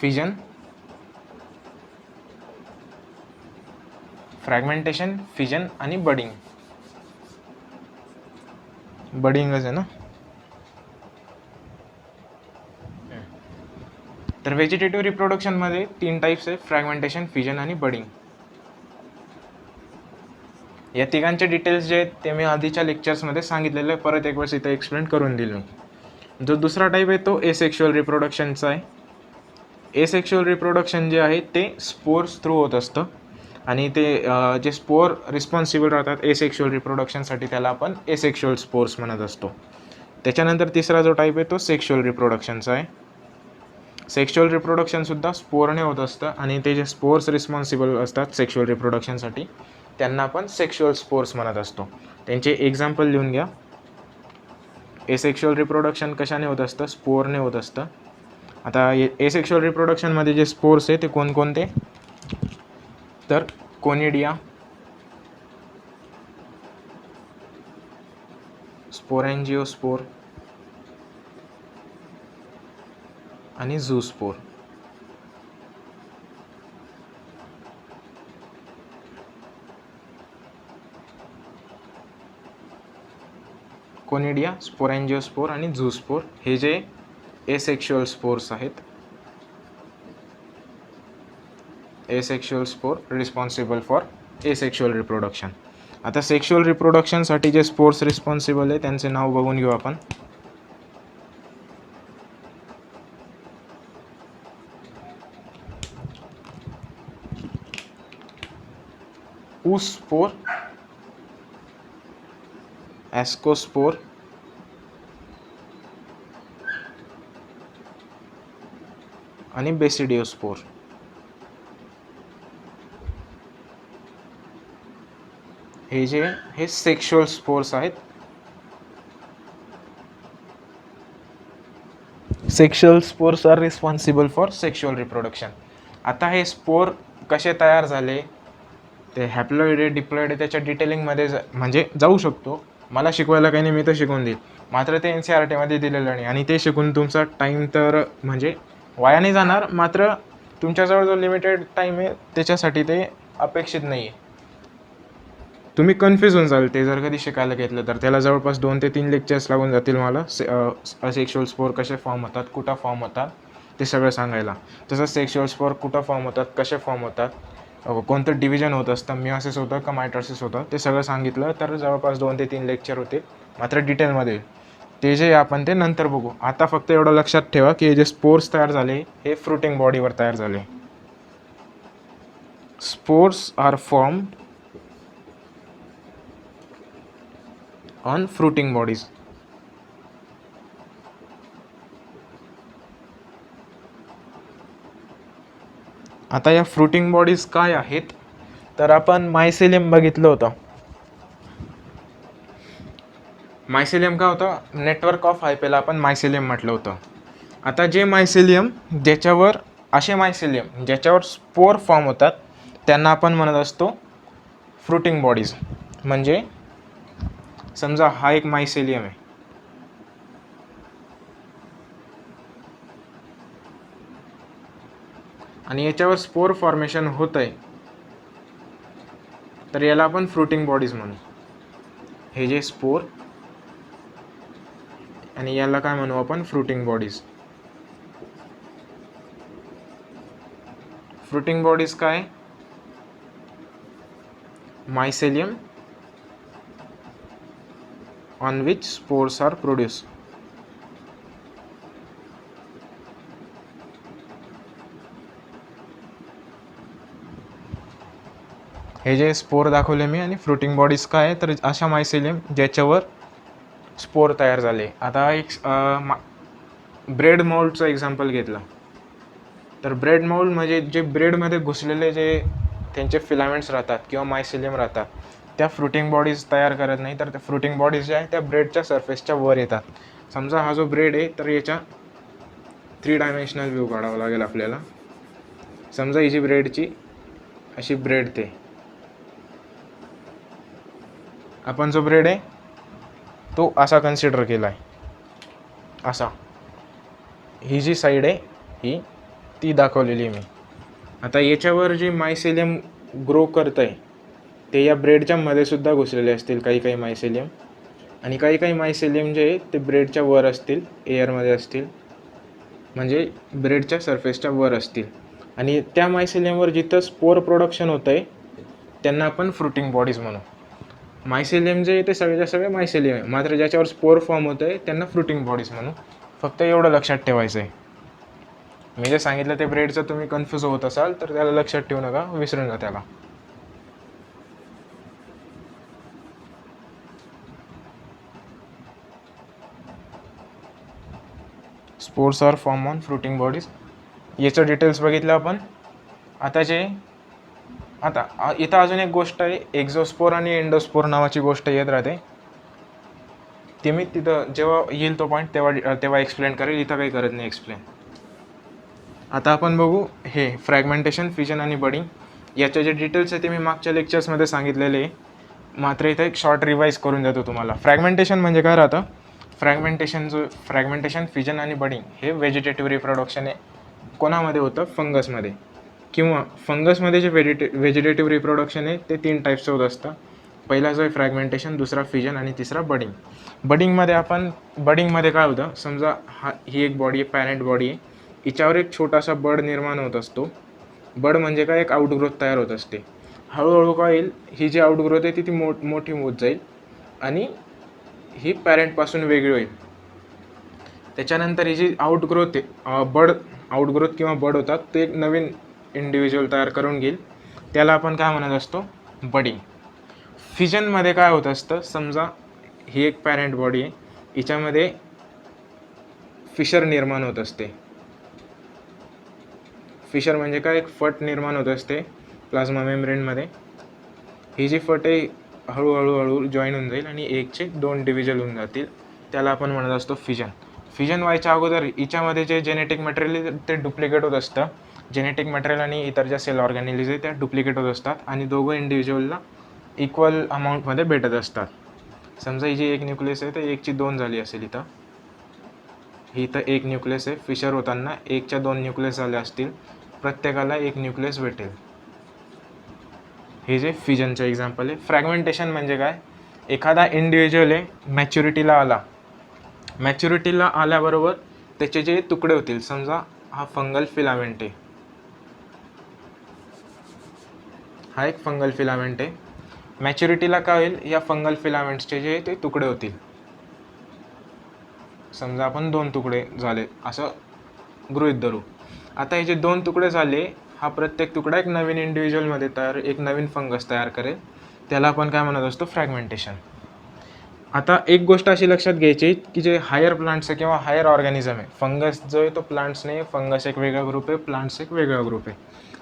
फिजन, फ्रॅगमेंटेशन, फिजन आणि बडिंग. बडिंगच आहे ना. तर व्हेजिटेटिव्ह रिप्रोडक्शनमध्ये 3 टाईप्स आहेत, फ्रॅगमेंटेशन, फिजन आणि बडिंग. या तिघांचे डिटेल्स जे आहेत ते मी आधीच्या लेक्चर्समध्ये सांगितलेलं आहे, परत एक वेळेस इथे एक्सप्लेन करून दिलं मी. जो दुसरा टाईप आहे तो एसेक्शुअल रिप्रोडक्शनचा आहे. एसेक्शुअल रिप्रोडक्शन जे आहे ते स्पोर्स थ्रू होत असतं आणि ते जे स्पोर रिस्पॉन्सिबल राहतात एसेक्शुअल रिप्रोडक्शनसाठी त्याला आपण एसेक्शुअल स्पोर्स म्हणत असतो. त्याच्यानंतर तिसरा जो टाईप आहे तो सेक्शुअल रिप्रोडक्शनचा आहे. सेक्शुअल रिप्रोडक्शनसुद्धा स्पोरने होत असतं आणि ते जे स्पोर्स रिस्पॉन्सिबल असतात सेक्शुअल रिप्रोडक्शनसाठी त्यांना आपण सेक्शुअल स्पोर्स म्हणत असतो. त्यांचे एक्झाम्पल लिहून घ्या. एसेक्शुअल रिप्रोडक्शन कशाने होत असतं? स्पोरने होत असतं. आता एसेक्शुअल रिप्रोडक्शनमध्ये जे स्पोर्स आहे ते कोणकोणते? तर कोनिडिया, स्पोरॅन्जिओस्पोर आणि झूस्पोर. कोनिडिया, स्पोरॅन्जिओस्पोर आणि झूस्पोर हे जे एसेक्शुअल स्पोर्स आहेत. Asexual spore responsible for asexual reproduction. आता सेक्शुअल रिप्रोडक्शनसाठी जे स्पोर्स रिस्पॉन्सिबल आहे त्यांचे नाव बघून घेऊ आपण. ऊसस्पोर, ॲस्कोस्पोर, आणि बेसिडिओस्पोर. हे सेक्शुअल स्पोर्स आहेत. Sexual spores are responsible for sexual reproduction. आता हे स्पोर कसे तयार झाले ते हॅप्लॉइड आहे, डिप्लॉइड आहे, त्याच्या डिटेलिंगमध्ये म्हणजे जाऊ शकतो. मला शिकवायला काही नाही, मी तर शिकवून देईल. मात्र ते NCERTमध्ये दिलेलं नाही आणि ते शिकून तुमचा टाईम तर म्हणजे वाया नाही जाणार. मात्र तुमच्याजवळ जो लिमिटेड टाईम आहे त्याच्यासाठी ते अपेक्षित नाही आहे. तुम्ही कन्फ्यूज होऊन जाल ते जर कधी शिकायला घेतलं तर. त्याला जवळपास 2 ते 3 लेक्चर्स लागून जातील मला सेक्शुअल स्पोर कसे फॉर्म होतात, कुठं फॉर्म होतात ते सगळं सांगायला. तसंच सेक्शुअल स्पोर कुठं फॉर्म होतात, कसे फॉर्म होतात, कोणतं डिव्हिजन होत असतं, मिओसिस होतं का मायटोसिस होतं ते सगळं सांगितलं तर जवळपास 2 ते 3 लेक्चर होते. मात्र डिटेलमध्ये ते जे आपण ते नंतर बघू. आता फक्त एवढं लक्षात ठेवा की जे स्पोर्स तयार झाले हे फ्रुटिंग बॉडीवर तयार झाले. Spores are form on fruiting bodies. आता या फ्रुटिंग बॉडीज काय आहेत तर आपण मायसेलियम बघितलं होतं. मायसेलियम काय होतं? नेटवर्क ऑफ हायपेला आपण मायसेलियम म्हटलं होतं. आता जे मायसेलियम ज्याच्यावर स्पोर फॉर्म होतात त्यांना आपण म्हणत असतो फ्रुटिंग बॉडीज. म्हणजे समजा हा एक मायसेलियम आहे आणि याच्यावर स्पोर फॉर्मेशन होत आहे तर याला आपण फ्रुटिंग बॉडीज म्हणू. हे जे स्पोर आणि याला काय म्हणू आपण? Fruiting bodies. फ्रुटिंग बॉडीज काय? mycelium on which spores are produced. हे जे स्पोर दाखवले मी आणि फ्रुटिंग बॉडीज काय आहे तर अशा मायसेलियम ज्याच्यावर स्पोर तयार झाले. आता एक ब्रेड मोल्डचं एक्झाम्पल घेतलं तर ब्रेड मोल्ड म्हणजे जे ब्रेडमध्ये घुसलेले जे त्यांचे फिलामेंट्स राहतात किंवा मायसेलियम राहतात त्या फ्रुटिंग बॉडीज तयार करत नाही, तर त्या फ्रुटिंग बॉडीज ज्या आहेत त्या ब्रेडच्या सरफेसच्या वर येतात. समजा हा जो ब्रेड आहे तर याच्या 3 डायमेन्शनल व्ह्यू काढावा लागेल आपल्याला. समजा ही जी ब्रेडची अशी ब्रेड ते आपण जो ब्रेड आहे तो असा कन्सिडर केला आहे, असा ही जी साईड आहे ही ती दाखवलेली आहे मी. आता याच्यावर जे मायसेलियम ग्रो करत आहे ते या ब्रेडच्या मध्ये सुद्धा घुसलेले असतील काही काही मायसेलियम, आणि काही काही मायसेलियम जे आहे ते ब्रेडच्या वर असतील, एअरमध्ये असतील, म्हणजे ब्रेडच्या सरफेसच्या वर असतील. आणि त्या मायसेलियमवर जिथं स्पोर प्रोडक्शन होतं आहे त्यांना आपण फ्रुटिंग बॉडीज म्हणू. मायसेलियम जे आहे ते सगळ्याच्या सगळे मायसेलियम आहे, मात्र ज्याच्यावर स्पोर फॉर्म होतं आहे त्यांना फ्रुटिंग बॉडीज म्हणू. फक्त एवढं लक्षात ठेवायचं आहे. मी जे सांगितलं ते ब्रेडचं तुम्ही कन्फ्यूज होत असाल तर त्याला लक्षात ठेवू नका, विसरून जा त्याला. Spores are form on fruiting bodies, याचं डिटेल्स बघितलं आपण. आता इथं अजून एक गोष्ट आहे, एक्झोस्पोर आणि एंडोस्पोर नावाची गोष्ट येत राहते. ती मी तिथं जेव्हा येईल तो पॉईंट तेव्हा एक्सप्लेन करेल, इथं काही करत नाही एक्सप्लेन. आता आपण बघू हे फ्रॅगमेंटेशन, फिजन आणि बडिंग. याचे जे डिटेल्स आहे ते मी मागच्या लेक्चर्समध्ये सांगितलेले आहे, मात्र इथं एक शॉर्ट रिवाईज करून देतो तुम्हाला. फ्रॅगमेंटेशन म्हणजे काय राहतं? फ्रॅगमेंटेशन, फिजन आणि बडिंग हे व्हेजिटेटिव्ह रिप्रोडक्शन आहे. कोणामध्ये होतं? फंगसमध्ये. किंवा फंगसमध्ये जे व्हेजिटेटिव्ह रिप्रोडक्शन आहे ते 3 टाईप्सचं होत असतं. पहिला जो आहे फ्रॅगमेंटेशन, दुसरा फिजन आणि तिसरा बडिंग. बडिंगमध्ये काय होतं? समजा ही एक बॉडी आहे, पॅरेंट बॉडी आहे, हिच्यावर एक छोटासा बड निर्माण होत असतो. बड म्हणजे काय? एक आउटग्रोथ तयार होत असते. हळूहळू काय होईल? ही जी आउटग्रोथ आहे ती मोठी होत जाईल आणि ही पॅरेंटपासून वेगळी होईल. त्याच्यानंतर ही जी आउटग्रोथ किंवा बड होतात ते एक नवीन इंडिव्हिज्युअल तयार करून घेईल, त्याला आपण काय म्हणत असतो? बडिंग. फिजनमध्ये काय होत असतं? समजा ही एक पॅरेंट बॉडी आहे, हिच्यामध्ये फिशर निर्माण होत असते. फिशर म्हणजे काय? एक फट निर्माण होत असते प्लाझ्मा मेम्ब्रेनमध्ये. ही जी फट आहे हळूहळू जॉईन होऊन जाईल आणि एकचे 2 डिव्हिजन होऊन जातील, त्याला आपण म्हणत असतो फिजन. फिजन व्हायच्या अगोदर हिच्यामध्ये जे जेनेटिक मटेरियल आहे ते डुप्लिकेट होत असतं. जेनेटिक मटेरियल आणि इतर ज्या सेल ऑर्गॅनिल्स आहे त्या डुप्लिकेट होत असतात आणि दोघं इंडिव्हिज्युअलला इक्वल अमाऊंटमध्ये भेटत असतात. समजा ही जी एक न्यूक्लियस आहे तर 1ची 2 झाली असेल, इथं 1 न्यूक्लियस आहे. फिशर होताना 1च्या 2 न्यूक्लियस झाल्या असतील, प्रत्येकाला 1 न्यूक्लियस भेटेल. हे जे फिजनचं एक्झाम्पल आहे. फ्रॅगमेंटेशन म्हणजे काय? एखादा इंडिव्हिज्युअल आहे मॅच्युरिटीला आल्याबरोबर त्याचे जे तुकडे होतील, समजा हा फंगल फिलामेंट आहे, हा एक फंगल फिलामेंट आहे. मॅच्युरिटीला काय होईल? या फंगल फिलामेंट्सचे जे ते तुकडे होतील. समजा आपण 2 तुकडे झाले असं गृहीत धरू. आता हे जे 2 तुकडे झाले, हा प्रत्येक तुकडा एक नवीन इंडिव्हिज्युअलमध्ये एक नवीन फंगस तयार करेल, त्याला आपण काय म्हणत असतो? फ्रॅगमेंटेशन. आता एक गोष्ट अशी लक्षात घ्यायची की जे हायर प्लांट्स आहे किंवा हायर ऑर्गॅनिझम आहे, फंगस जो आहे तो प्लांट्स नाही, फंगस एक वेगळा ग्रुप आहे, प्लांट्स एक वेगळा ग्रुप आहे.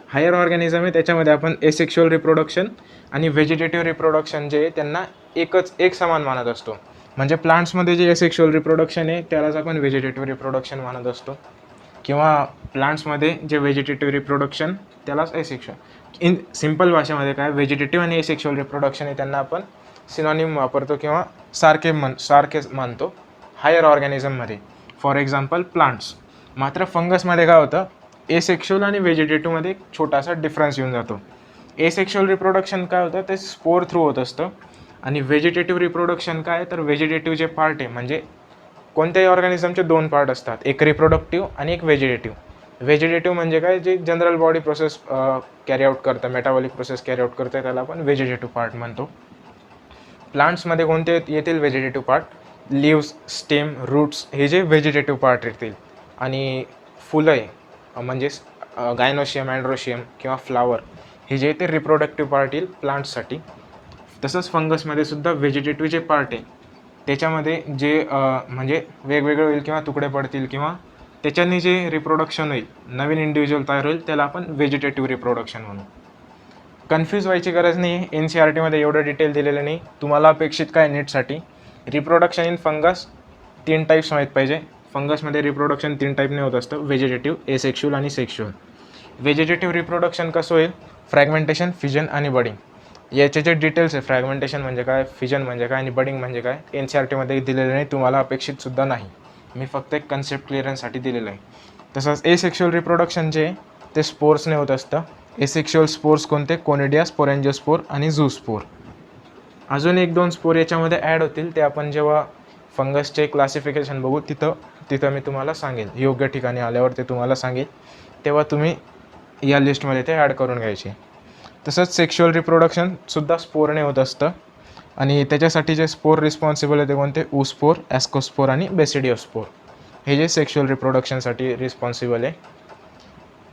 हायर ऑर्गॅनिझम आहे त्याच्यामध्ये आपण एसेक्शुअल रिप्रोडक्शन आणि व्हेजिटेटिव्ह रिप्रोडक्शन जे आहे त्यांना एक समान मानत असतो. म्हणजे प्लांट्समध्ये जे एसेक्शुअल रिप्रोडक्शन आहे त्यालाच आपण व्हेजिटेटिव्ह रिप्रोडक्शन मानत असतो, किंवा प्लांट्समध्ये जे व्हेजिटेटिव्ह रिप्रोडक्शन त्यालाच एसेक्शुअल. इन सिम्पल भाषेमध्ये काय? व्हेजिटेटिव्ह आणि एसेक्शुअल रिप्रोडक्शन आहे त्यांना आपण सिनॉनिम वापरतो किंवा सारखेच मानतो हायर ऑर्गॅनिझममध्ये. For example plants. मात्र फंगसमध्ये काय होतं? एसेक्शुअल आणि व्हेजिटेटिव्हमध्ये एक छोटासा डिफरन्स येऊन जातो. एसेक्शुअल रिप्रोडक्शन काय होतं? ते स्पोर थ्रू होत असतं. आणि व्हेजिटेटिव्ह रिप्रोडक्शन काय? तर व्हेजिटेटिव्ह जे पार्ट आहे, म्हणजे कोणत्याही ऑर्गॅनिझमचे 2 पार्ट असतात, एक रिप्रोडक्टिव्ह आणि एक व्हेजिटेटिव्ह. व्हेजिटेटिव्ह म्हणजे काय? जे general body process carry out करतं, मेटाबॉलिक प्रोसेस कॅरी आउट करतं, त्याला आपण व्हेजिटेटिव्ह पार्ट म्हणतो. प्लांट्समध्ये कोणते येतील vegetative part? Leaves, stem, roots हे जे व्हेजिटेटिव्ह पार्ट येतील. आणि फुलं आहे म्हणजे गायनोशियम, अँड्रोशियम किंवा फ्लावर हे जे ते रिप्रोडक्टिव्ह पार्ट येईल प्लांट्ससाठी. तसंच फंगसमध्ये सुद्धा व्हेजिटेटिव्ह जे पार्ट आहे त्याच्यामध्ये जे म्हणजे वेगवेगळे होईल किंवा तुकडे पडतील किंवा त्याच्याने जे रिप्रोडक्शन होईल, नवीन इंडिव्हिज्युअल तयार होईल, त्याला आपण व्हेजिटेटिव्ह रिप्रोडक्शन म्हणू. कन्फ्यूज व्हायची गरज नाही आहे, एन सी आर टीमध्ये एवढं डिटेल दिलेलं नाही. तुम्हाला अपेक्षित काय नीटसाठी रिप्रोडक्शन इन फंगस 3 टाईप्स माहीत पाहिजे. फंगसमध्ये रिप्रोडक्शन 3 टाईपने होत असतं, व्हेजिटेटिव्ह, एसेक्शुअल आणि सेक्शुअल. व्हेजिटेटिव्ह रिप्रोडक्शन कसं होईल? फ्रॅगमेंटेशन, फिजन आणि बडिंग. याचे जे डिटेल्स आहे, फ्रॅगमेंटेशन म्हणजे काय, फिजन म्हणजे काय आणि बडिंग म्हणजे काय, एन सी आर टीमध्ये दिलेलं नाही, तुम्हाला अपेक्षितसुद्धा नाही. मी फक्त एक कन्सेप्ट क्लिअरन्ससाठी दिलेलं आहे. तसंच एसेक्शुअल रिप्रोडक्शन जे ते स्पोर्सने होत असतं. एसेक्शुअल स्पोर्स कोणते? कोनिडिया, स्पोरेंजियोस्पोर आणि झूस्पोर. अजून 1-2 स्पोर याच्यामध्ये ॲड होतील, ते आपण जेव्हा फंगसचे क्लासिफिकेशन बघू तिथं मी तुम्हाला सांगेल. योग्य ठिकाणी आल्यावर ते तुम्हाला सांगेल, तेव्हा तुम्ही या लिस्टमध्ये ते ॲड करून घ्यायचे. तसंच सेक्शुअल रिप्रोडक्शनसुद्धा स्पोरने होत असतं आणि त्याच्यासाठी जे स्पोर रिस्पॉन्सिबल आहे ते कोणते? ऊस्पोर, ॲस्कोस्पोर आणि बेसिडिओस्पोर. हे जे सेक्शुअल रिप्रोडक्शनसाठी रिस्पॉन्सिबल आहे.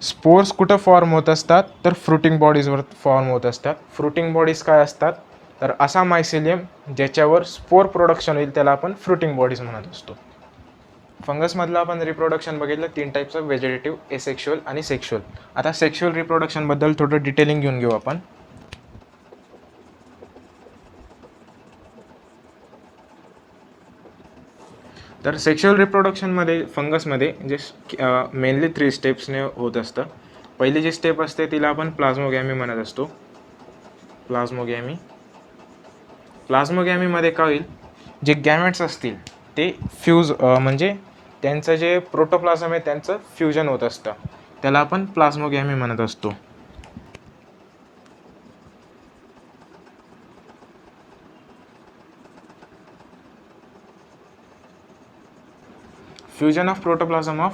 स्पोर्स कुठं फॉर्म होत असतात? तर फ्रुटिंग बॉडीजवर फॉर्म होत असतात. फ्रुटिंग बॉडीज काय असतात? तर असा मायसिलियम ज्याच्यावर स्पोर प्रोडक्शन होईल त्याला आपण फ्रुटिंग बॉडीज म्हणत असतो. फंगसमधलं आपण रिप्रोडक्शन बघितलं 3 टाईप्स ऑफ, व्हेजिटेटिव्ह, एसेक्शुअल आणि सेक्शुअल. आता सेक्शुअल रिप्रोडक्शनबद्दल थोडं डिटेलिंग घेऊन घेऊ आपण. तर सेक्शुअल रिप्रोडक्शनमध्ये फंगसमध्ये जे मेनली 3 स्टेप्सने होत असतं. पहिली जी स्टेप असते तिला आपण प्लाझ्मोगॅमी म्हणत असतो. प्लाझ्मोगॅमीमध्ये काय होईल? जे गॅमेट्स असतील ते म्हणजे त्यांचं जे प्रोटोप्लाझम आहे त्यांचं फ्युजन होत असतं, त्याला आपण प्लाझ्मोगॅमी म्हणत असतो. Fusion of protoplasm of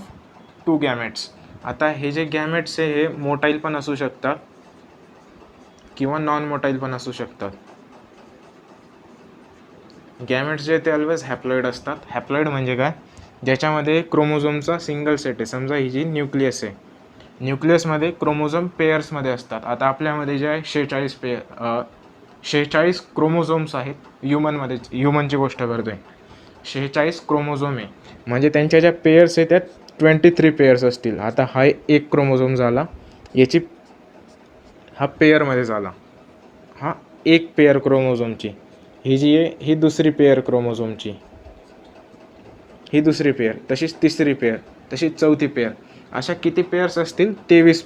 2 gametes. आता हे जे गॅमेट्स आहे हे मोटाईल पण असू शकतात किंवा नॉन मोटाईल पण असू शकतात. गॅमेट्स जे ते ऑलवेज हॅप्लॉइड असतात. हॅप्लॉइड म्हणजे काय? ज्याच्यामध्ये क्रोमोझोमचा सिंगल सेट आहे. समजा ही जी न्यूक्लियस आहे, न्यूक्लियसमध्ये क्रोमोझोम पेयर्समध्ये असतात. आता आपल्यामध्ये जे आहे 46 क्रोमोझोम्स आहेत. ह्युमनची गोष्ट करतोय. 46 क्रोमोझोम आहे म्हणजे त्यांच्या ज्या पेयर्स आहेत त्यात 23 पेयर्स असतील. आता हा एक क्रोमोझोम झाला, हा पेयरमध्ये झाला, हा एक पेयर क्रोमोझोमची, ही जी आहे ही दुसरी पेयर क्रोमोझोमची, ही दुसरी पेयर, तशीच तिसरी पेयर, तशीच चौथी पेयर. अशा किती पेयर्स असतील? 23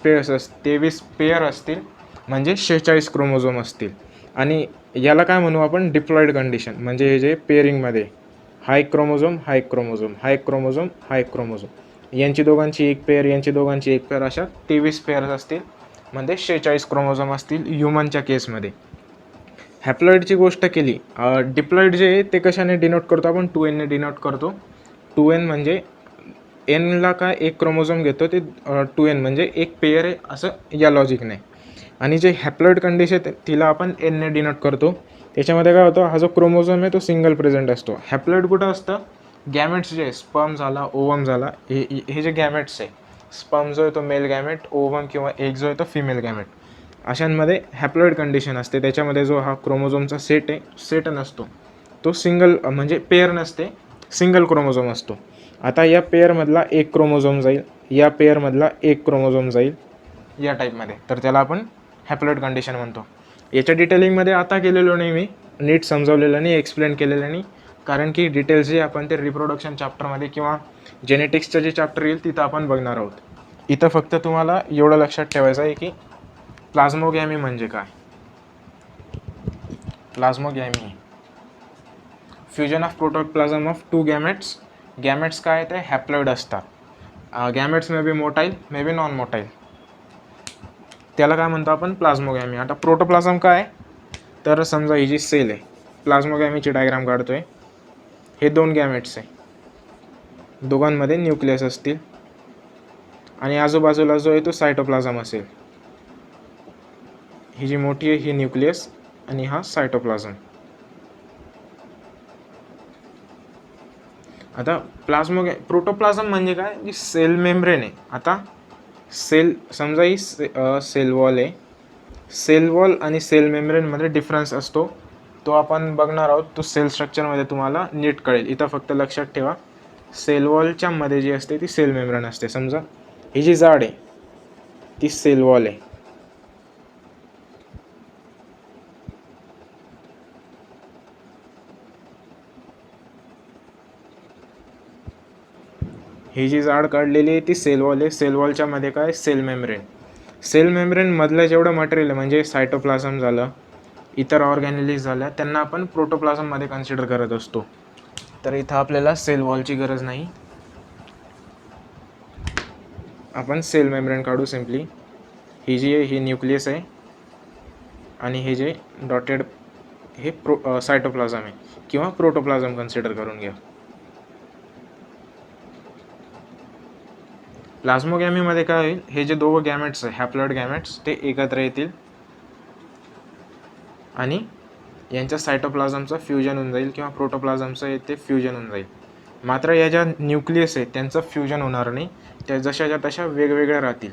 पेयर असतील म्हणजे 46 क्रोमोझोम असतील. आणि याला काय म्हणू आपण? Diploid condition. म्हणजे हे जे पेअरिंगमध्ये हा एक क्रोमोझोम, हा एक क्रोमोझोम, हा एक क्रोमोझोम, हा एक क्रोमोझोम, यांची दोघांची एक पेयर, यांची दोघांची एक पेयर, अशा 23 पेयर्स असतील म्हणजे 46 क्रोमोझोम असतील ह्युमनच्या केसमध्ये. हॅप्लॉइडची गोष्ट केली, डिप्लॉइड जे आहे ते कशाने डिनोट करतो आपण? 2n ने डिनोट करतो. 2n म्हणजे एनला काय एक क्रोमोझोम घेतो ते 2n म्हणजे एक पेयर आहे असं या लॉजिकने. आणि जे हॅप्लॉइड कंडिशन तिला आपण n ने डिनोट करतो. त्याच्यामध्ये काय होतं? हा जो क्रोमोझोम आहे तो सिंगल प्रेझेंट असतो. हॅप्लॉइड कुठं असतं? गॅमेट्स जे स्पर्म झाला, ओवम झाला, हे जे गॅमेट्स आहे, स्पर्म जो आहे तो मेल गॅमेट, ओवम किंवा एग जो आहे तो फिमेल गॅमेट, अशांमध्ये हॅप्लॉइड कंडिशन असते. त्याच्यामध्ये जो हा क्रोमोझोमचा सेट नसतो, तो सिंगल म्हणजे पेयर नसते, सिंगल क्रोमोझोम असतो. आता या पेअरमधला एक क्रोमोझोम जाईल, या पेअरमधला एक क्रोमोझोम जाईल या टाईपमध्ये, तर त्याला आपण हॅप्लॉइड कंडिशन म्हणतो. याच्या डिटेलिंगमध्ये आता गेलेलो नाही मी, नीट समजवलेलं नाही, एक्सप्लेन केलेलं नाही, कारण की डिटेल्स जे आपण ते रिप्रोडक्शन चॅप्टरमध्ये किंवा जेनेटिक्सचं जे चॅप्टर येईल तिथं आपण बघणार आहोत. इथं फक्त तुम्हाला एवढं लक्षात ठेवायचं आहे की प्लाझ्मोगॅमी म्हणजे काय? Plasmogamy, fusion of protoplasm of 2 gametes. Gametes काय आहे? ते हॅप्लॉइड असतात. Gametes may be motile, may be non motile, त्याला काय म्हणतो आपण? प्लाझ्मोगॅमी. आता प्रोटोप्लाझम काय? तर समजा ही जी सेल आहे, प्लाझ्मोगॅमीची डायग्राम काढतोय, हे 2 गॅमेट्स आहे, दोघांमध्ये न्यूक्लियस असतील आणि आजूबाजूला जो आहे तो सायटोप्लाझम असेल. ही जी मोठी आहे ही न्यूक्लियस आणि हा सायटोप्लाझम. आता प्रोटोप्लाझम म्हणजे काय? जी सेल मेम्ब्रेन आहे. आता सेल समजा ही सेल वॉल आहे, सेल वॉल आणि सेल मेम्ब्रेनमध्ये डिफरन्स असतो, तो आपण बघणार आहोत. तो सेल स्ट्रक्चरमध्ये तुम्हाला नीट कळेल. इथं फक्त लक्षात ठेवा, सेल वॉलच्या मध्ये जी असते ती सेल मेम्ब्रेन असते. समजा ही जी जाड आहे ती सेल वॉल आहे, ही जी जाड काढलेली आहे ती सेल वॉल आहे. सेल वॉलच्या मध्ये काय, सेल मेम्ब्रेन. सेल मेम्ब्रेन मधलं जेवढं मटेरियल आहे म्हणजे सायटोप्लाझम झालं, इतर ऑर्गॅनिलीज झाल्या, त्यांना आपण प्रोटोप्लाझममध्ये कन्सिडर करत असतो. तर इथं आपल्याला सेल वॉलची गरज नाही, आपण सेल मेम्ब्रेन काढू सिम्पली. ही जी आहे ही न्यूक्लियस आहे आणि हे जे डॉटेड हे सायटोप्लाझम आहे किंवा प्रोटोप्लाझम कन्सिडर करून घ्या. प्लाझ्मोगॅमीमध्ये काय होईल, हे जे दोघं गॅमेट्स आहे हॅप्लॉइड गॅमेट्स ते एकत्र येतील आणि यांच्या सायटोप्लाझमचं फ्युजन होऊन जाईल किंवा प्रोटोप्लाझमचं ते फ्युजन होऊन जाईल. मात्र या ज्या न्यूक्लियस आहे त्यांचं फ्युजन होणार नाही, त्या जशाच्या तशा वेगवेगळ्या राहतील.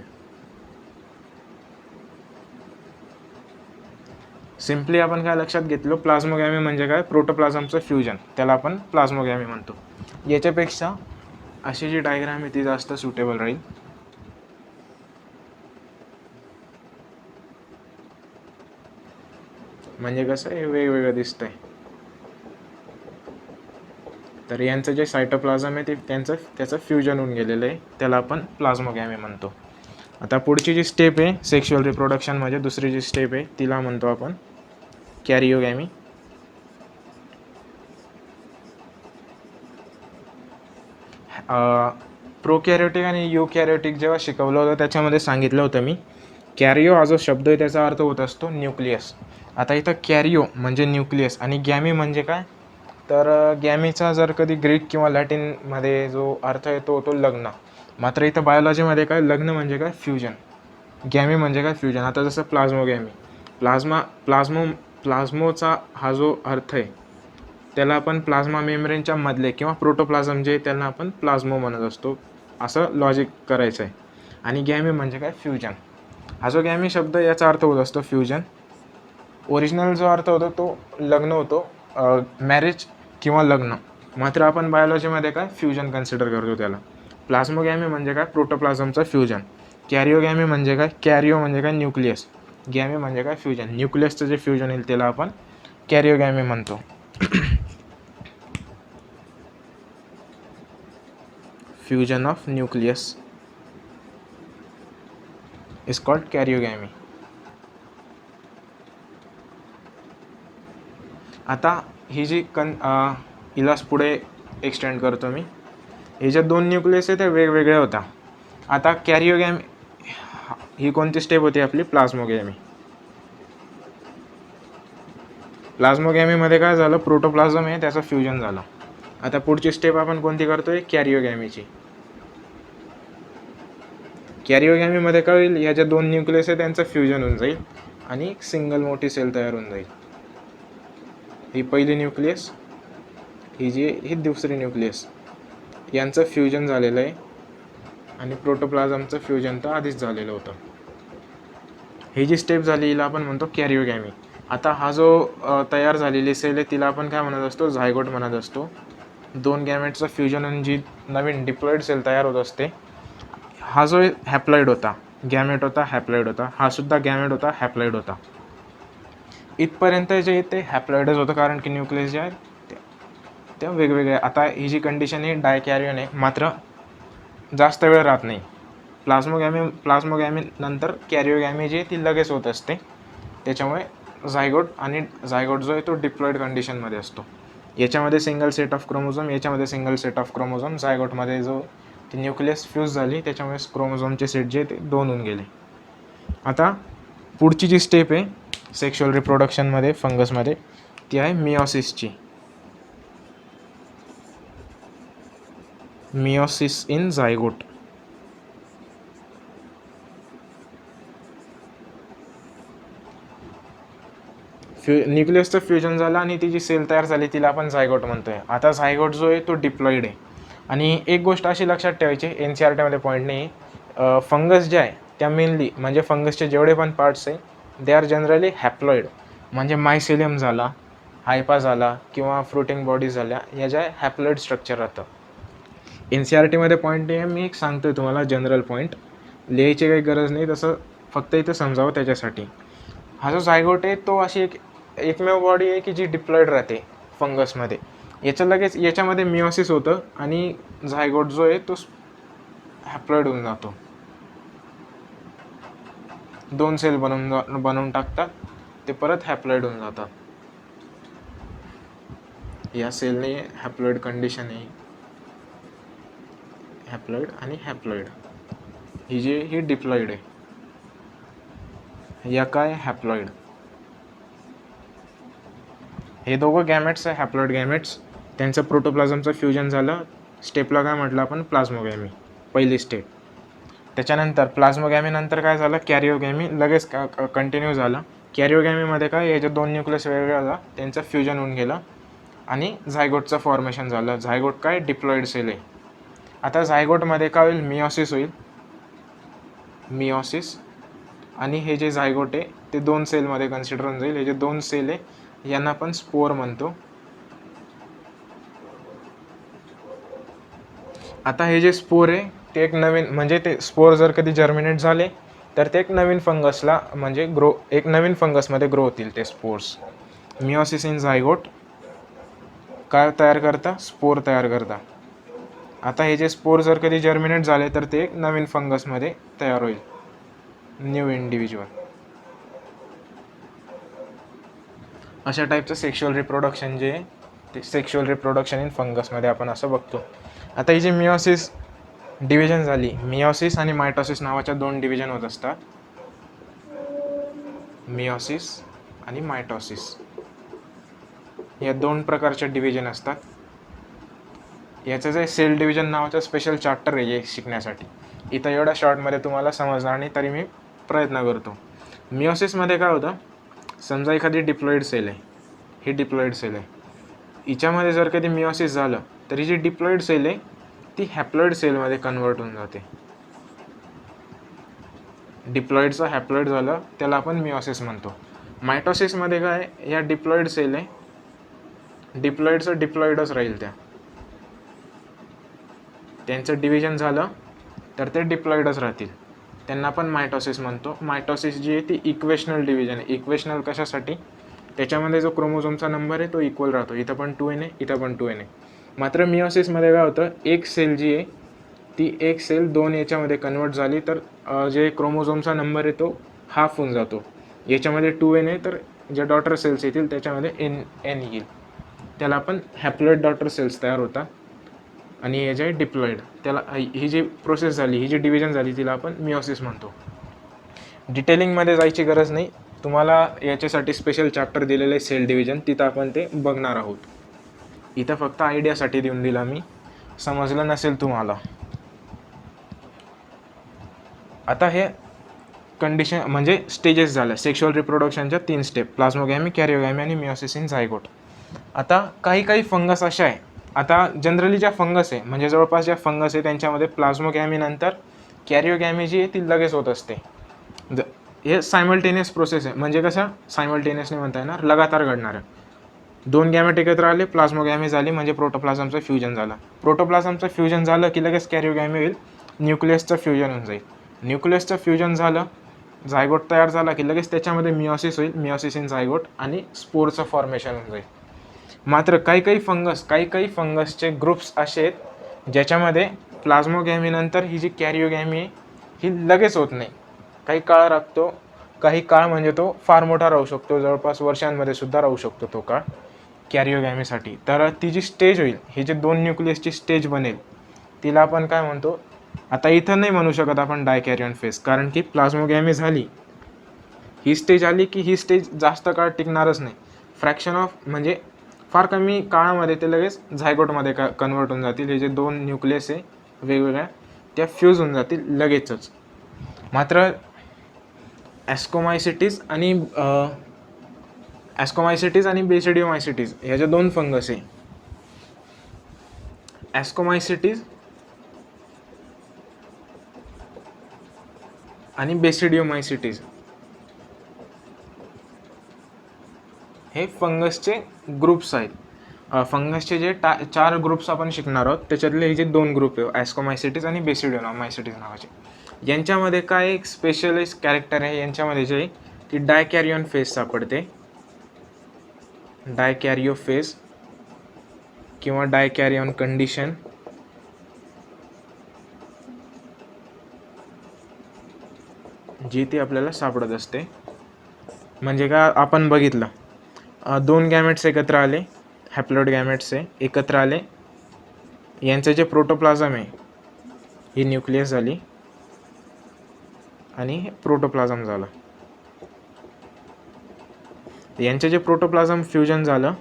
सिम्पली आपण काय लक्षात घेतलो, प्लाझ्मोगॅमी म्हणजे काय, प्रोटोप्लाझमचं फ्युजन, त्याला आपण प्लाझ्मोगॅमी म्हणतो. याच्यापेक्षा अशी जी डायग्राम आहे ती जास्त सुटेबल राहील. म्हणजे कसं हे वेगवेगळं दिसतंय. तर यांचं जे सायटोप्लाझम आहे ते त्याचं फ्युजन होऊन गेलेलं आहे, त्याला आपण प्लाझ्मोगॅमी म्हणतो. आता पुढची जी स्टेप आहे सेक्शुअल रिप्रोडक्शनमध्ये, दुसरी जी स्टेप आहे तिला म्हणतो आपण कॅरिओगॅमी. प्रोकॅरियोटिक आणि युकॅरियोटिक जेव्हा शिकवलं होतं त्याच्यामध्ये सांगितलं होतं मी, कॅरिओ हा जो शब्द आहे त्याचा अर्थ होत असतो न्यूक्लियस. आता इथं कॅरिओ म्हणजे न्यूक्लियस आणि गॅमी म्हणजे काय, तर गॅमीचा जर कधी ग्रीक किंवा लॅटिनमध्ये जो अर्थ येतो तो लग्न. मात्र इथं बायोलॉजीमध्ये काय, लग्न म्हणजे काय, फ्युजन. गॅमी म्हणजे काय, फ्युजन. आता जसं प्लाझ्मोगॅमी, प्लाझ्मोचा हा जो अर्थ आहे त्याला आपण प्लाझ्मा मेम्ब्रेनच्या मधले किंवा प्रोटोप्लाझम जे त्यांना आपण प्लाझ्मो म्हणत असतो, असं लॉजिक करायचं आहे. आणि गॅमी म्हणजे काय, फ्युजन. हा जो गॅमी शब्द याचा अर्थ होत असतो फ्युजन. ओरिजिनल जो अर्थ होतो तो लग्न होतो, मॅरेज किंवा लग्न. मात्र आपण बायोलॉजीमध्ये काय, फ्युजन कन्सिडर करतो त्याला. प्लाझ्मोगॅमी म्हणजे काय, प्रोटोप्लाझमचं फ्युजन. कॅरिओगॅमी म्हणजे काय, कॅरिओ म्हणजे काय, न्यूक्लियस. गॅमी म्हणजे काय, फ्युजन. न्यूक्लियसचं जे फ्युजन येईल त्याला आपण कॅरिओगॅमी म्हणतो. Fusion of nucleus is called karyogamy. आता ही जी हिलाच पुढे एक्सटेंड करतो मी. हे ज्या दोन न्यूक्लियस आहे त्या वेगवेगळ्या होत्या. आता कॅरिओगॅमी ही कोणती स्टेप होती आपली, प्लाझ्मोगॅमी. प्लाझ्मोगॅमीमध्ये काय झालं, प्रोटोप्लाझम आहे त्याचं फ्युजन झालं. आता पुढची स्टेप आपण कोणती करतोय, कॅरिओगॅमीची. कॅरिओगॅमीमध्ये काय होईल, ह्या ज्या दोन न्यूक्लियस आहे त्यांचं फ्युजन होऊन जाईल आणि एक सिंगल मोठी सेल तयार होऊन जाईल. ही पहिली न्यूक्लियस, ही दुसरी न्यूक्लियस, यांचं फ्युजन झालेलं आहे आणि प्रोटोप्लाझमचं फ्युजन तर आधीच झालेलं होतं. ही जी स्टेप झाली हिला आपण म्हणतो कॅरिओगॅमी. आता हा जो तयार झालेली सेल आहे तिला आपण काय म्हणत असतो, झायगोट म्हणत असतो. दोन गॅमेटचं फ्युजन आणि जी नवीन डिप्लॉइड सेल तयार होत असते. हा जो हॅप्लॉइड होता, गॅमेट होता, हॅप्लॉइड होता, हा सुद्धा गॅमेट होता, हॅप्लॉइड होता. इथपर्यंत जे ते हॅप्लॉइडच होतं, कारण की न्यूक्लियस जे आहेत त्या वेगवेगळ्या. आता ही जी कंडिशन आहे डायकॅरियन आहे, मात्र जास्त वेळ राहत नाही. प्लाझ्मोगॅमी नंतर कॅरिओगॅमी जी ती लगेच होत असते. त्याच्यामुळे झायगोट जो आहे तो डिप्लॉइड कंडिशनमध्ये असतो. याच्यामध्ये सिंगल सेट ऑफ क्रोमोझोम, याच्यामध्ये सिंगल सेट ऑफ क्रोमोझोम. झायगोटमध्ये जो ती न्यूक्लियस फ्यूज झाली त्याच्यामुळे क्रोमोझोमचे सेट जे ते 2 होऊन गेले. आता पुढची जी स्टेप आहे सेक्शुअल रिप्रोडक्शनमध्ये फंगसमध्ये ती आहे मिओसिसची. Meiosis in zygote. न्यूक्लियसचं फ्युजन झालं आणि ती जी सेल तयार झाली तिला आपण झायगोट म्हणतोय. आता झायगोट जो आहे तो डिप्लॉइड आहे. आणि एक गोष्ट अशी लक्षात ठेवायची, NCERTमध्ये पॉईंट नाही, फंगस जे आहे त्या मेनली म्हणजे फंगसचे जेवढे पण पार्ट्स आहे दे आर जनरली हॅप्लॉइड, म्हणजे मायसिलियम झाला, हायपा झाला किंवा फ्रुटिंग बॉडी झाल्या, या ज्या हॅप्लॉइड स्ट्रक्चर राहतं. NCERTमध्ये पॉईंट आहे, मी एक सांगतो आहे तुम्हाला जनरल पॉईंट, लिहायची काही गरज नाही, तसं फक्त इथं समजावं त्याच्यासाठी. हा जो झायगोट आहे तो अशी एकमेव बॉडी आहे की जी डिप्लॉइड राहते फंगसमध्ये. याच्यामध्ये मिओसिस होतं आणि झायगोट जो आहे तो हॅप्लॉइड होऊन जातो. 2 सेल बनवून टाकतात, ते परत हॅप्लॉइड होऊन जातात. या सेलने हॅप्लॉइड कंडिशन आहे, हॅप्लॉइड आणि हॅप्लॉइड. ही डिप्लॉइड आहे, या काय हॅप्लॉइड. हे दोघं गॅमेट्स आहे, हॅप्लॉइड गॅमेट्स. त्यांचं प्रोटोप्लाझमचं फ्युजन झालं, स्टेपला काय म्हटलं आपण, प्लाझ्मोगॅमी, पहिली स्टेप. त्याच्यानंतर प्लाझ्मोगॅमीनंतर काय झालं, कॅरिओगॅमी लगेच कंटिन्यू झालं. कॅरिओगॅमीमध्ये काय, याचे 2 न्यूक्लियस वेगवेगळ्या झाला, त्यांचं फ्युजन होऊन गेलं आणि झायगोटचं फॉर्मेशन झालं. झायगोट काय डिप्लॉइड सेल आहे. आता झायगोटमध्ये काय होईल, मिओसिस होईल, मिओसिस. आणि हे जे झायगोट आहे ते 2 सेलमध्ये कन्सिडर होऊन जाईल. हे जे 2 सेल आहे यांना आपण स्पोर म्हणतो. आता हे जे स्पोर आहे ते एक नवीन, म्हणजे ते स्पोर जर कधी जर्मिनेट झाले तर ते एक नवीन फंगसला म्हणजे एक नवीन फंगसमध्ये ग्रो होतील ते स्पोर्स. मिओसिस इन झायगोट काय तयार करता, स्पोर तयार करता. आता हे जे स्पोर जर कधी जर्मिनेट झाले तर ते एक नवीन फंगसमध्ये तयार होईल, न्यू इंडिव्हिज्युअल. अशा टाईपचं सेक्शुअल रिप्रोडक्शन जे आहे ते सेक्शुअल रिप्रोडक्शन इन फंगसमध्ये आपण असं बघतो. आता ही जी मिओसिस डिव्हिजन झाली, मिओसिस आणि मायटोसिस नावाच्या 2 डिव्हिजन होत असतात, मिओसिस आणि मायटोसिस या 2 प्रकारच्या डिव्हिजन असतात. याचं जे सेल डिव्हिजन नावाचं स्पेशल चॅप्टर आहे हे शिकण्यासाठी, इथं एवढ्या शॉर्टमध्ये तुम्हाला समजणार नाही तरी मी प्रयत्न करतो. मिओसिसमध्ये काय होतं, समजा एखादी डिप्लॉइड सेल आहे, ही डिप्लॉइड सेल आहे, हिच्यामध्ये जर कधी मिओसिस झालं तर ही जी डिप्लॉइड सेल आहे ती हॅप्लॉइड सेलमध्ये कन्वर्ट होऊन जाते. डिप्लॉइडचं हॅप्लॉइड झालं त्याला आपण मिओसिस म्हणतो. मायटोसिसमध्ये काय, या डिप्लॉइड सेल आहे, डिप्लॉइडचं डिप्लॉइडच राहील, त्यांचं डिव्हिजन झालं तर ते डिप्लॉइडच राहतील, त्यांना आपण मायटोसिस म्हणतो. मायटोसिस जी आहे ती इक्वेशनल डिव्हिजन आहे. इक्वेशनल कशासाठी, त्याच्यामध्ये जो क्रोमोझोमचा नंबर आहे तो इक्वल राहतो, इथं पण 2n आहे, इथं पण 2n आहे. मात्र मिओसिसमध्ये काय होतं, एक सेल जी आहे ती एक सेल 2 याच्यामध्ये कन्वर्ट झाली तर जे क्रोमोझोमचा नंबर आहे तो हाफ होऊन जातो. याच्यामध्ये 2n आहे तर ज्या डॉटर सेल्स येतील त्याच्यामध्ये n येईल, त्याला आपण हॅप्लॉइड डॉटर सेल्स तयार होतात. आणि हे जे डिप्लॉइड, त्याला ही जी प्रोसेस झाली, ही जी डिव्हिजन झाली तिला आपण मिओसिस म्हणतो. डिटेलिंगमध्ये जायची गरज नाही, तुम्हाला याच्यासाठी स्पेशल चॅप्टर दिलेलं आहे सेल डिव्हिजन, तिथं आपण ते बघणार आहोत. इथं फक्त आयडियासाठी देऊन दिला मी, समजलं नसेल तुम्हाला. आता हे कंडिशन म्हणजे स्टेजेस झाल्या सेक्शुअल रिप्रोडक्शनच्या 3 स्टेप, प्लाझ्मोगॅमी, कॅरिओगॅमी आणि मिओसिस इन झायगोट. आता काही फंगस अशा आहे, आता जनरली ज्या फंगस आहे म्हणजे जवळपास ज्या फंगस आहे त्यांच्यामध्ये प्लाझ्मोगॅमीनंतर कॅरिओगॅमी जी आहे ती लगेच होत असते. हे सायमल्टेनियस प्रोसेस आहे, म्हणजे कसं सायमल्टेनियसने म्हणता येणार, लगातार घडणारं. 2 गॅमेट एकत्र आले, प्लाझ्मोगॅमी झाली म्हणजे प्रोटोप्लाझमचं फ्युजन झालं. प्रोटोप्लाझमचं फ्युजन झालं की लगेच कॅरिओगॅमी होईल, न्यूक्लियसचं फ्युजन होऊन जाईल. न्यूक्लियसचं फ्युजन झालं, झायगोट तयार झाला की लगेच त्याच्यामध्ये मिओसिस होईल, मिओसिस इन झायगोट, आणि स्पोरचं फॉर्मेशन होऊन जाईल. मात्र काही फंगसचे ग्रुप्स असे आहेत ज्याच्यामध्ये प्लाझ्मोगॅमीनंतर ही जी कॅरिओगॅमी आहे ही लगेच होत नाही, काही काळ लागतो. काही काळ म्हणजे तो फार मोठा राहू शकतो, जवळपास वर्षांमध्ये सुद्धा राहू शकतो तो काळ कॅरिओगॅमीसाठी. तर ती जी स्टेज होईल, ही जी 2 न्यूक्लियसची स्टेज बनेल तिला आपण काय म्हणतो, आता इथं नाही म्हणू शकत आपण डायकॅरियन फेज, कारण की प्लाझ्मोगॅमी झाली, ही स्टेज आली की ही स्टेज जास्त काळ टिकणारच नाही. फ्रॅक्शन ऑफ म्हणजे फार कमी काळामध्ये ते लगेच झायगोटमध्ये कन्वर्ट होऊन जातील. हे जे 2 न्यूक्लियस आहे वेगवेगळ्या त्या फ्यूज होऊन जातील लगेचच. मात्र ॲस्कोमायसिटीज आणि बेसिडिओमायसिटीज ह्या ज्या 2 फंगस आहे, ॲस्कोमायसिटीज आणि बेसिडिओमायसिटीज, हे फंगसचे ग्रुप्स आहेत. फंगसचे जे 4 ग्रुप्स आपण शिकणार आहोत त्याच्यातले हे जे 2 ग्रुप आहे ॲस्कोमायसिटीज आणि बेसिडियोमायसिटीज नावाचे, यांच्यामध्ये काय एक स्पेशलिस्ट कॅरेक्टर आहे यांच्यामध्ये जे की डायकॅरियन फेज सापडते. डायकॅरियो फेज किंवा डायकॅरियन कंडिशन जी ती आपल्याला सापडत असते. म्हणजे का आपण बघितलं 2 गॅमेट्स एकत्र आले, हॅप्लॉइड गॅमेट्स आहे एकत्र आले, यांचं जे प्रोटोप्लाझम आहे ही न्यूक्लियस झाली आणि हे प्रोटोप्लाझम झालं. यांचं जे प्रोटोप्लाझम फ्युजन झालं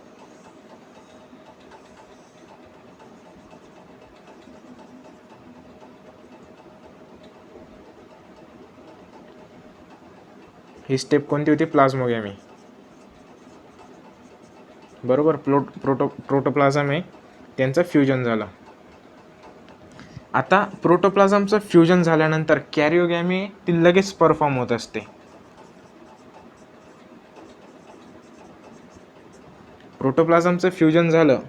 ही स्टेप कोणती होती? प्लाझ्मोगॅमी. बरोबर. प्रोटोप्लाझम आहे त्यांचं फ्युजन झालं. आता प्रोटोप्लाझमचं फ्युजन झाल्यानंतर कॅरिओगॅमी ती लगेच परफॉर्म होत असते. प्रोटोप्लाझमचं फ्युजन झालं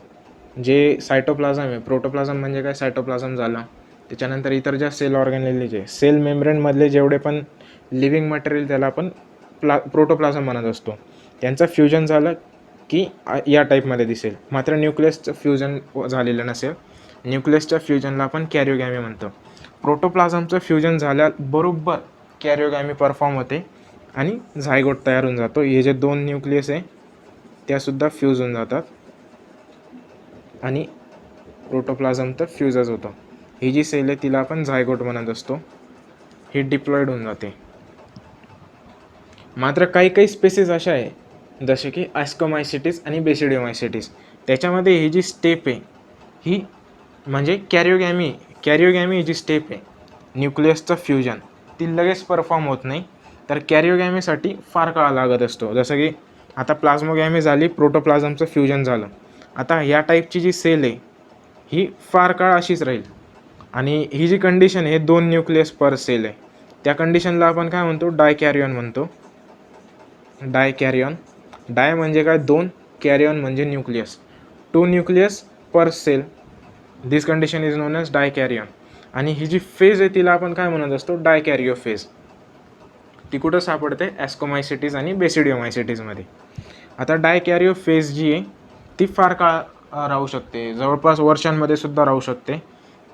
जे सायटोप्लाझम आहे, प्रोटोप्लाझम म्हणजे काय? सायटोप्लाझम झालं. त्याच्यानंतर इतर ज्या सेल ऑर्गॅनेलचे सेल मेम्ब्रेनमधले जेवढे पण लिव्हिंग मटेरियल त्याला आपण प्रोटोप्लाझम म्हणत असतो, त्यांचं फ्युजन झालं की या टाईपमध्ये दिसेल. मात्र न्यूक्लियसचं फ्युजन झालेलं नसेल. न्यूक्लियसच्या फ्युजनला आपण कॅरिओगॅमी म्हणतो. प्रोटोप्लाझमचं फ्युजन झाल्याबरोबर कॅरिओगॅमी परफॉर्म होते आणि झायगोट तयार होऊन जातो. हे जे 2 न्यूक्लियस आहे त्यासुद्धा फ्यूज होऊन जातात आणि प्रोटोप्लाझम तर फ्यूजच होतं. ही जी सेल आहे तिला आपण झायगोट म्हणत असतो. ही डिप्लॉइड होऊन जाते. मात्र काही स्पेसिस अशा आहे जसे की ॲस्कोमायसिटीज आणि बेसिडियोमायसिटीज, त्याच्यामध्ये ही जी स्टेप आहे ही म्हणजे कॅरिओगॅमी ही जी स्टेप आहे न्यूक्लियसचं फ्युजन ती लगेच परफॉर्म होत नाही. तर कॅरिओगॅमीसाठी फार काळ लागत असतो. जसं की आता प्लाझ्मोगॅमी झाली, प्रोटोप्लाझमचं फ्युजन झालं. आता ह्या टाईपची जी सेल आहे ही फार काळ अशीच राहील. आणि ही जी कंडिशन आहे 2 न्यूक्लियस पर सेल आहे, त्या कंडिशनला आपण काय म्हणतो? डायकॅरियन म्हणतो. डायकॅरियन. डाय म्हणजे काय? 2, कॅरियन म्हणजे nucleus. 2 nucleus per cell, this condition is known as dikaryon. आणि ही जी फेज आहे तिला आपण काय म्हणत असतो? डायकॅरियो फेज. ती कुठं सापडते? ॲस्कोमायसिटीज आणि बेसिडियोमायसिटीजमध्ये. आता डायकॅरियो फेज जी आहे ती फार काळ राहू शकते, जवळपास वर्षांमध्ये सुद्धा राहू शकते.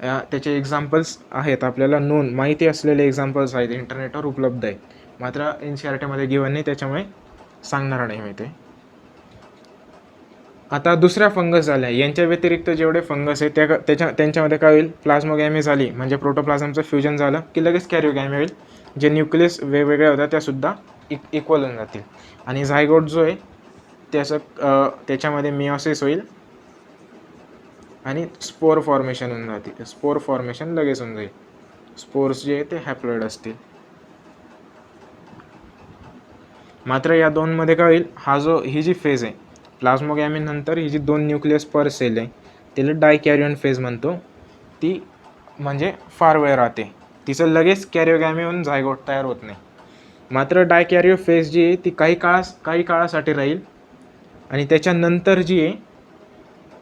त्याचे एक्झाम्पल्स आहेत आपल्याला माहिती असलेले एक्झाम्पल्स आहेत, इंटरनेटवर उपलब्ध आहेत. मात्र NCERTमध्ये गिवन नाही त्याच्यामुळे सांगणार नाही मी ते. आता दुसऱ्या फंगस झाल्या, यांच्या व्यतिरिक्त जेवढे फंगस आहे त्यांच्यामध्ये काय होईल? प्लाझ्मोगॅमी झाली म्हणजे प्रोटोप्लाझमचं फ्युजन झालं की लगेच कॅरिओगॅमी होईल. जे न्यूक्लियस वेगवेगळ्या होत्या त्यासुद्धा इक्वल होऊन जातील. आणि झायगोट जो आहे त्याच्यामध्ये मिओसिस होईल आणि स्पोर फॉर्मेशन होऊन जाते. स्पोर फॉर्मेशन लगेच होऊन जाईल. स्पोर्स जे आहे ते हॅप्लॉइड असतील. मात्र या 2मध्ये काय होईल? ही जी फेज आहे प्लाझ्मोगॅमी नंतर ही जी 2 न्यूक्लियस पर सेल आहे तिला डायकॅरियन फेज म्हणतो. ती म्हणजे फार वेळ राहते, तिचं लगेच कॅरिओगॅमी होऊन झायगोट तयार होत नाही. मात्र डायकॅरियो फेज जी आहे ती काही काळासाठी राहील आणि त्याच्यानंतर जी आहे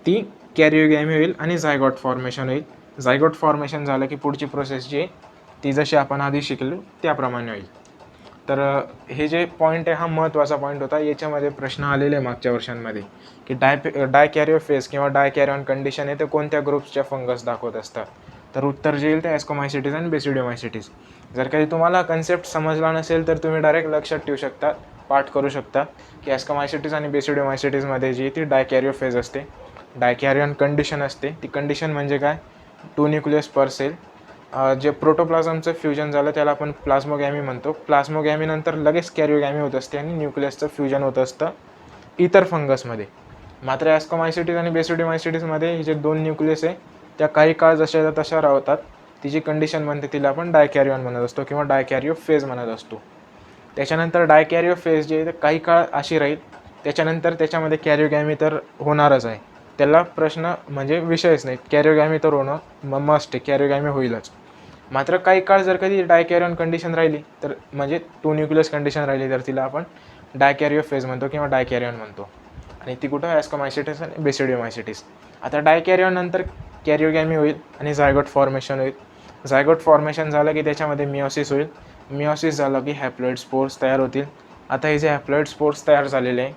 ती कॅरिओगॅमी होईल आणि झायगोट फॉर्मेशन होईल. झायगोट फॉर्मेशन झालं की पुढची प्रोसेस जी आहे ती जशी आपण आधी शिकलो त्याप्रमाणे होईल. तर हे जे पॉईंट आहे हा महत्त्वाचा पॉईंट होता. याच्यामध्ये प्रश्न आलेले मागच्या वर्षांमध्ये की डायकॅरियो फेज किंवा डायकॅरियन कंडिशन आहे ते कोणत्या ग्रुप्सच्या फंगस दाखवत असतात. तर उत्तर जे येईल ते ॲस्कोमायसिटीज आणि बेसिडियोमायसिटीज. जर काही तुम्हाला कन्सेप्ट समजला नसेल तर तुम्ही डायरेक्ट लक्षात ठेवू शकता, पाठ करू शकता की ॲस्कोमायसिटीज आणि बेसिडियोमायसिटीजमध्ये जी ती डायकॅरियो फेज असते, डायकॅरियन कंडिशन असते. ती कंडिशन म्हणजे काय? 2 न्यूक्लियस पर सेल. जे प्रोटोप्लाझमचं फ्युजन झालं त्याला आपण प्लाझ्मोगॅमी म्हणतो. प्लाझ्मोगॅमीनंतर लगेच कॅरिओगॅमी होत असते आणि न्यूक्लियसचं फ्युजन होत असतं इतर फंगसमध्ये. मात्र ॲस्कोमायसिटीज आणि बेसिडियोमायसिटीजमध्ये हे जे 2 न्यूक्लियस आहे त्या काही काळ जशा तशा राहतात. तिची कंडिशन म्हणते तिला आपण डायकॅरियन म्हणत असतो किंवा डायकॅरियो फेज म्हणत असतो. त्याच्यानंतर डायकॅरियो फेज जे आहे काही काळ अशी राहील, त्याच्यानंतर त्याच्यामध्ये कॅरिओगॅमी तर होणारच आहे, त्याला प्रश्न म्हणजे विषयच नाही. कॅरिओगॅमी तर होणं मस्ट आहे, कॅरिओगॅमी होईलच. मात्र काही काळ जर कधी डायकॅरियन कंडिशन राहिली तर म्हणजे 2 न्यूक्लियस कंडिशन राहिली तर तिला आपण डायकॅरियो फेज म्हणतो किंवा डायकॅरियन म्हणतो. आणि ती कुठं ॲस्कोमायसिटीस आणि बेसिडियोमायसिटीस. आता डायकॅरियॉन नंतर कॅरिओगॅमी होईल आणि झायगोट फॉर्मेशन होईल. झायगोट फॉर्मेशन झालं की त्याच्यामध्ये मिओसिस होईल. मिओसिस झालं की हॅप्लॉइड स्पोर्स तयार होतील. आता हे जे हॅप्लॉइड स्पोर्स तयार झालेले आहे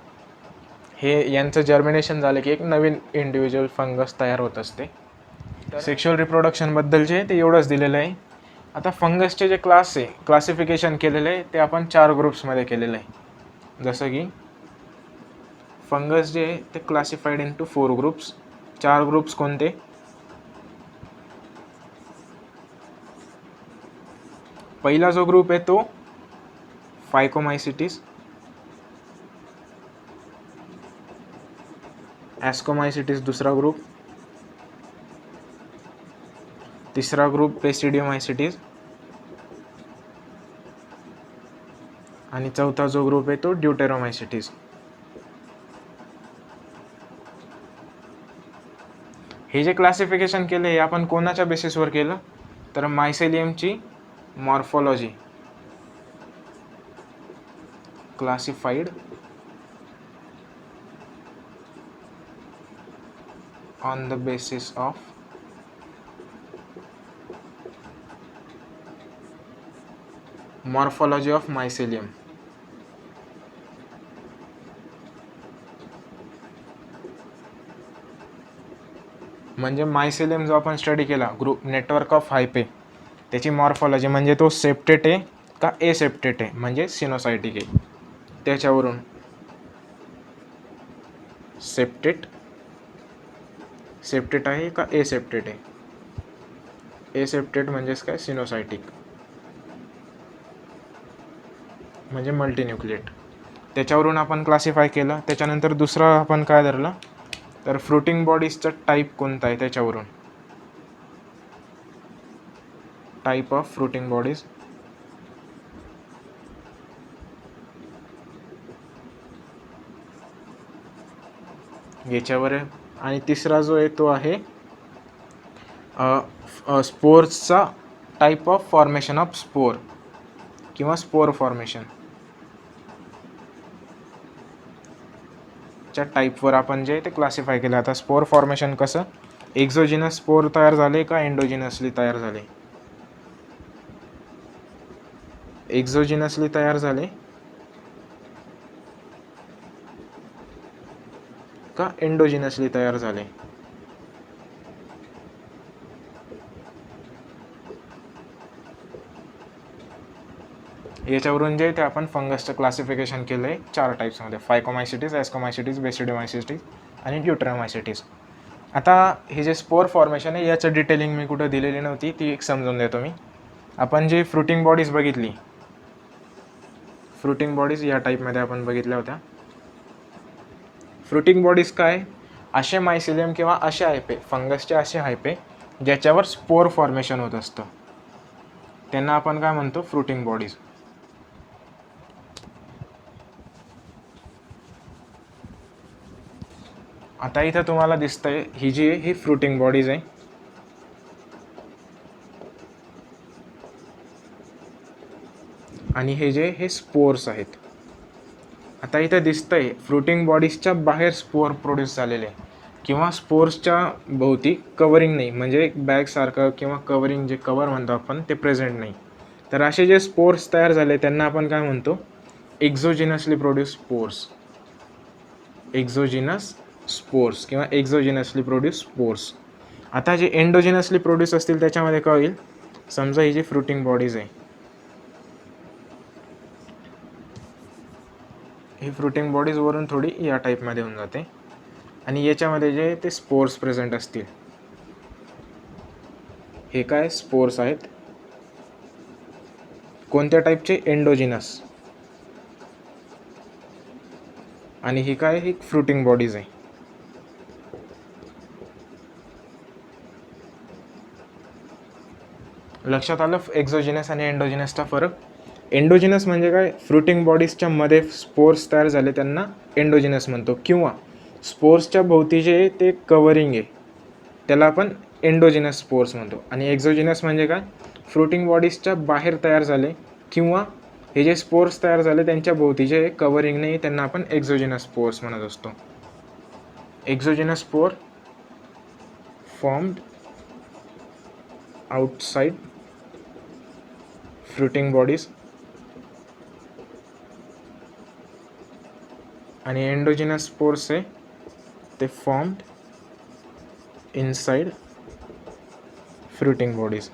हे यांचं जर्मिनेशन झालं की एक नवीन इंडिव्हिज्युअल फंगस तयार होत असते. सेक्शुअल रिप्रोडक्शनबद्दलचे ते एवढंच दिलेलं आहे. आता फंगसचे जे क्लास आहे क्लासिफिकेशन केलेलं आहे ते आपण 4 ग्रुप्समध्ये केलेलं आहे. जसं की फंगस जे आहे ते क्लासिफाईड इंटू 4 ग्रुप्स. 4 ग्रुप्स कोणते? पहिला जो ग्रुप आहे तो फायकोमायसिटीस, ॲस्कोमायसिटीस दुसरा ग्रुप, तिसरा ग्रुप बेसिडियोमायसिटीस आणि चौथा जो ग्रुप आहे तो ड्यूटेरोमायसिटीस. हे जे क्लासिफिकेशन केलं हे आपण कोणाच्या बेसिसवर केलं तर मायसेलियमची morphology classified on the basis of morphology of mycelium. म्हणजे मायसेलियम जो आपण स्टडी केला ग्रुप नेटवर्क ऑफ हायपे त्याची मॉर्फोलॉजी म्हणजे तो सेप्टेट आहे का एसेप्टेट आहे म्हणजे सिनोसायटिक आहे. त्याच्यावरून सेप्टेट आहे का एसेप्टेट आहे. एसेप्टेट म्हणजेच काय सिनोसायटिक म्हणजे मल्टीन्यूक्लिएट. त्याच्यावरून आपण क्लासिफाय केलं. त्याच्यानंतर दुसरा आपण काय धरलं तर फ्रुटिंग बॉडीजचा टाईप कोणता आहे त्याच्यावरून टाईप ऑफ फ्रुटिंग बॉडीज. याच्यावर आहे. आणि तिसरा जो आहे तो आहे स्पोर्सचा type of formation of spore किंवा स्पोर फॉर्मेशन च्या टाईपवर आपण जे ते क्लासिफाय केलं. आता स्पोर फॉर्मेशन कसं एक्झोजिनस स्पोर तयार झाले का एंडोजिनसली तयार झाले. एक्झोजिनसली तयार झाले का एंडोजिनसली तयार झाले. याच्यावरून जे ते आपण फंगसचं क्लासिफिकेशन केलं आहे 4 टाईप्समध्ये फायकोमायसिटीस, ॲस्कोमायसिटीस, बेसिडियोमायसिटीस आणि ड्यूटेरोमायसिटीस. आता हे जे स्पोर फॉर्मेशन आहे याचं डिटेलिंग मी कुठं दिलेली नव्हती ती एक समजून देतो मी. आपण जे फ्रुटिंग बॉडीज बघितली फ्रुटिंग बॉडीज या टाईपमध्ये आपण बघितल्या होत्या. फ्रुटिंग बॉडीज काय असे मायसिलियम किंवा असे हायपे फंगसचे असे हायपे ज्याच्यावर स्पोर फॉर्मेशन होत असतं त्यांना आपण काय म्हणतो फ्रुटिंग बॉडीज. आता इथं तुम्हाला दिसतंय ही जी आहे ही फ्रुटिंग बॉडीज आहे. आणि हे जे हे स्पोर्स आहेत. आता इथं दिसतंय फ्रुटिंग बॉडीजच्या बाहेर स्पोर प्रोड्यूस झालेले किंवा स्पोर्सच्या भोवती कवरिंग नाही म्हणजे एक बॅगसारखं किंवा कवरिंग जे कवर म्हणतो आपण ते प्रेझेंट नाही. तर असे जे स्पोर्स तयार झाले त्यांना आपण काय म्हणतो एक्झोजिनसली प्रोड्यूस स्पोर्स. एक्झोजिनस स्पोर्स किंवा एक्झोजिनसली प्रोड्यूस स्पोर्स. आता जे एंडोजिनसली प्रोड्यूस असतील त्याच्यामध्ये काय होईल समजा ही जी फ्रुटिंग बॉडीज आहे ही फ्रुटिंग बॉडीज वरून थोडी या टाईपमध्ये होऊन जाते आणि याच्यामध्ये जे ते स्पोर्स प्रेझेंट असतील हे काय स्पोर्स आहेत कोणत्या टाईपचे एंडोजिनस आणि ही काय ही फ्रुटिंग बॉडीज आहे. लक्षात आलं एक्झोजिनस आणि एंडोजिनसचा फरक. एंडोजिनस म्हणजे काय फ्रुटिंग बॉडीजच्या मध्ये स्पोर्स तयार झाले त्यांना एंडोजिनस म्हणतो किंवा स्पोर्सच्या भोवती जे ते कवरिंग आहे त्याला आपण एंडोजिनस स्पोर्स म्हणतो. आणि एक्झोजिनस म्हणजे काय फ्रुटिंग बॉडीजच्या बाहेर तयार झाले किंवा हे जे स्पोर्स तयार झाले त्यांच्या भोवती जे कवरिंग नाही त्यांना आपण एक्झोजिनस स्पोर्स म्हणत असतो. Exogenous spore formed outside fruiting bodies आणि एंडोजिनस स्पोर्स आहे ते फॉर्म्ड इनसाइड फ्रुटिंग बॉडीज.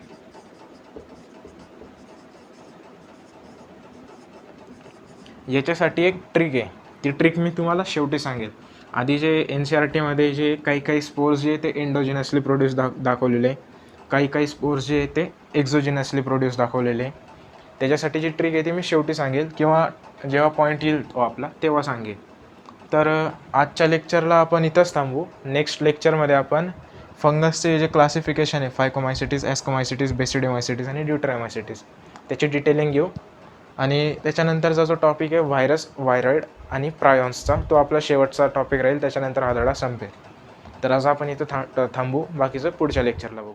याच्यासाठी एक ट्रिक आहे, ती ट्रिक मी तुम्हाला शेवटी सांगेल. आधी जे NCERTमध्ये जे काही स्पोर्स जे ते एंडोजिनसली प्रोड्यूस दाखवलेले आहे, काही स्पोर्स जे ते एक्झोजिनसली प्रोड्यूस दाखवलेले आहे. त्याच्यासाठी जी ट्रिक आहे ती मी शेवटी सांगेल किंवा जेव्हा पॉईंट येईल तो आपला तेव्हा सांगेल. तर आजच्या लेक्चरला आपण इथंच थांबू. नेक्स्ट लेक्चरमध्ये आपण फंगसचे जे क्लासिफिकेशन आहे फायकोमायसिटीज, ॲस्कोमायसिटीज, बेसिडोमायसिटीज आणि ड्यूटेरोमायसिटीज त्याची डिटेलिंग घेऊ. आणि त्याच्यानंतरचा जो टॉपिक आहे व्हायरस, व्हायरॉइड आणि प्रायॉन्सचा, तो आपला शेवटचा टॉपिक राहील. त्याच्यानंतर हा धडा संपेल. तर आज आपण इथं थांबू, बाकीचं पुढच्या लेक्चरला बघू.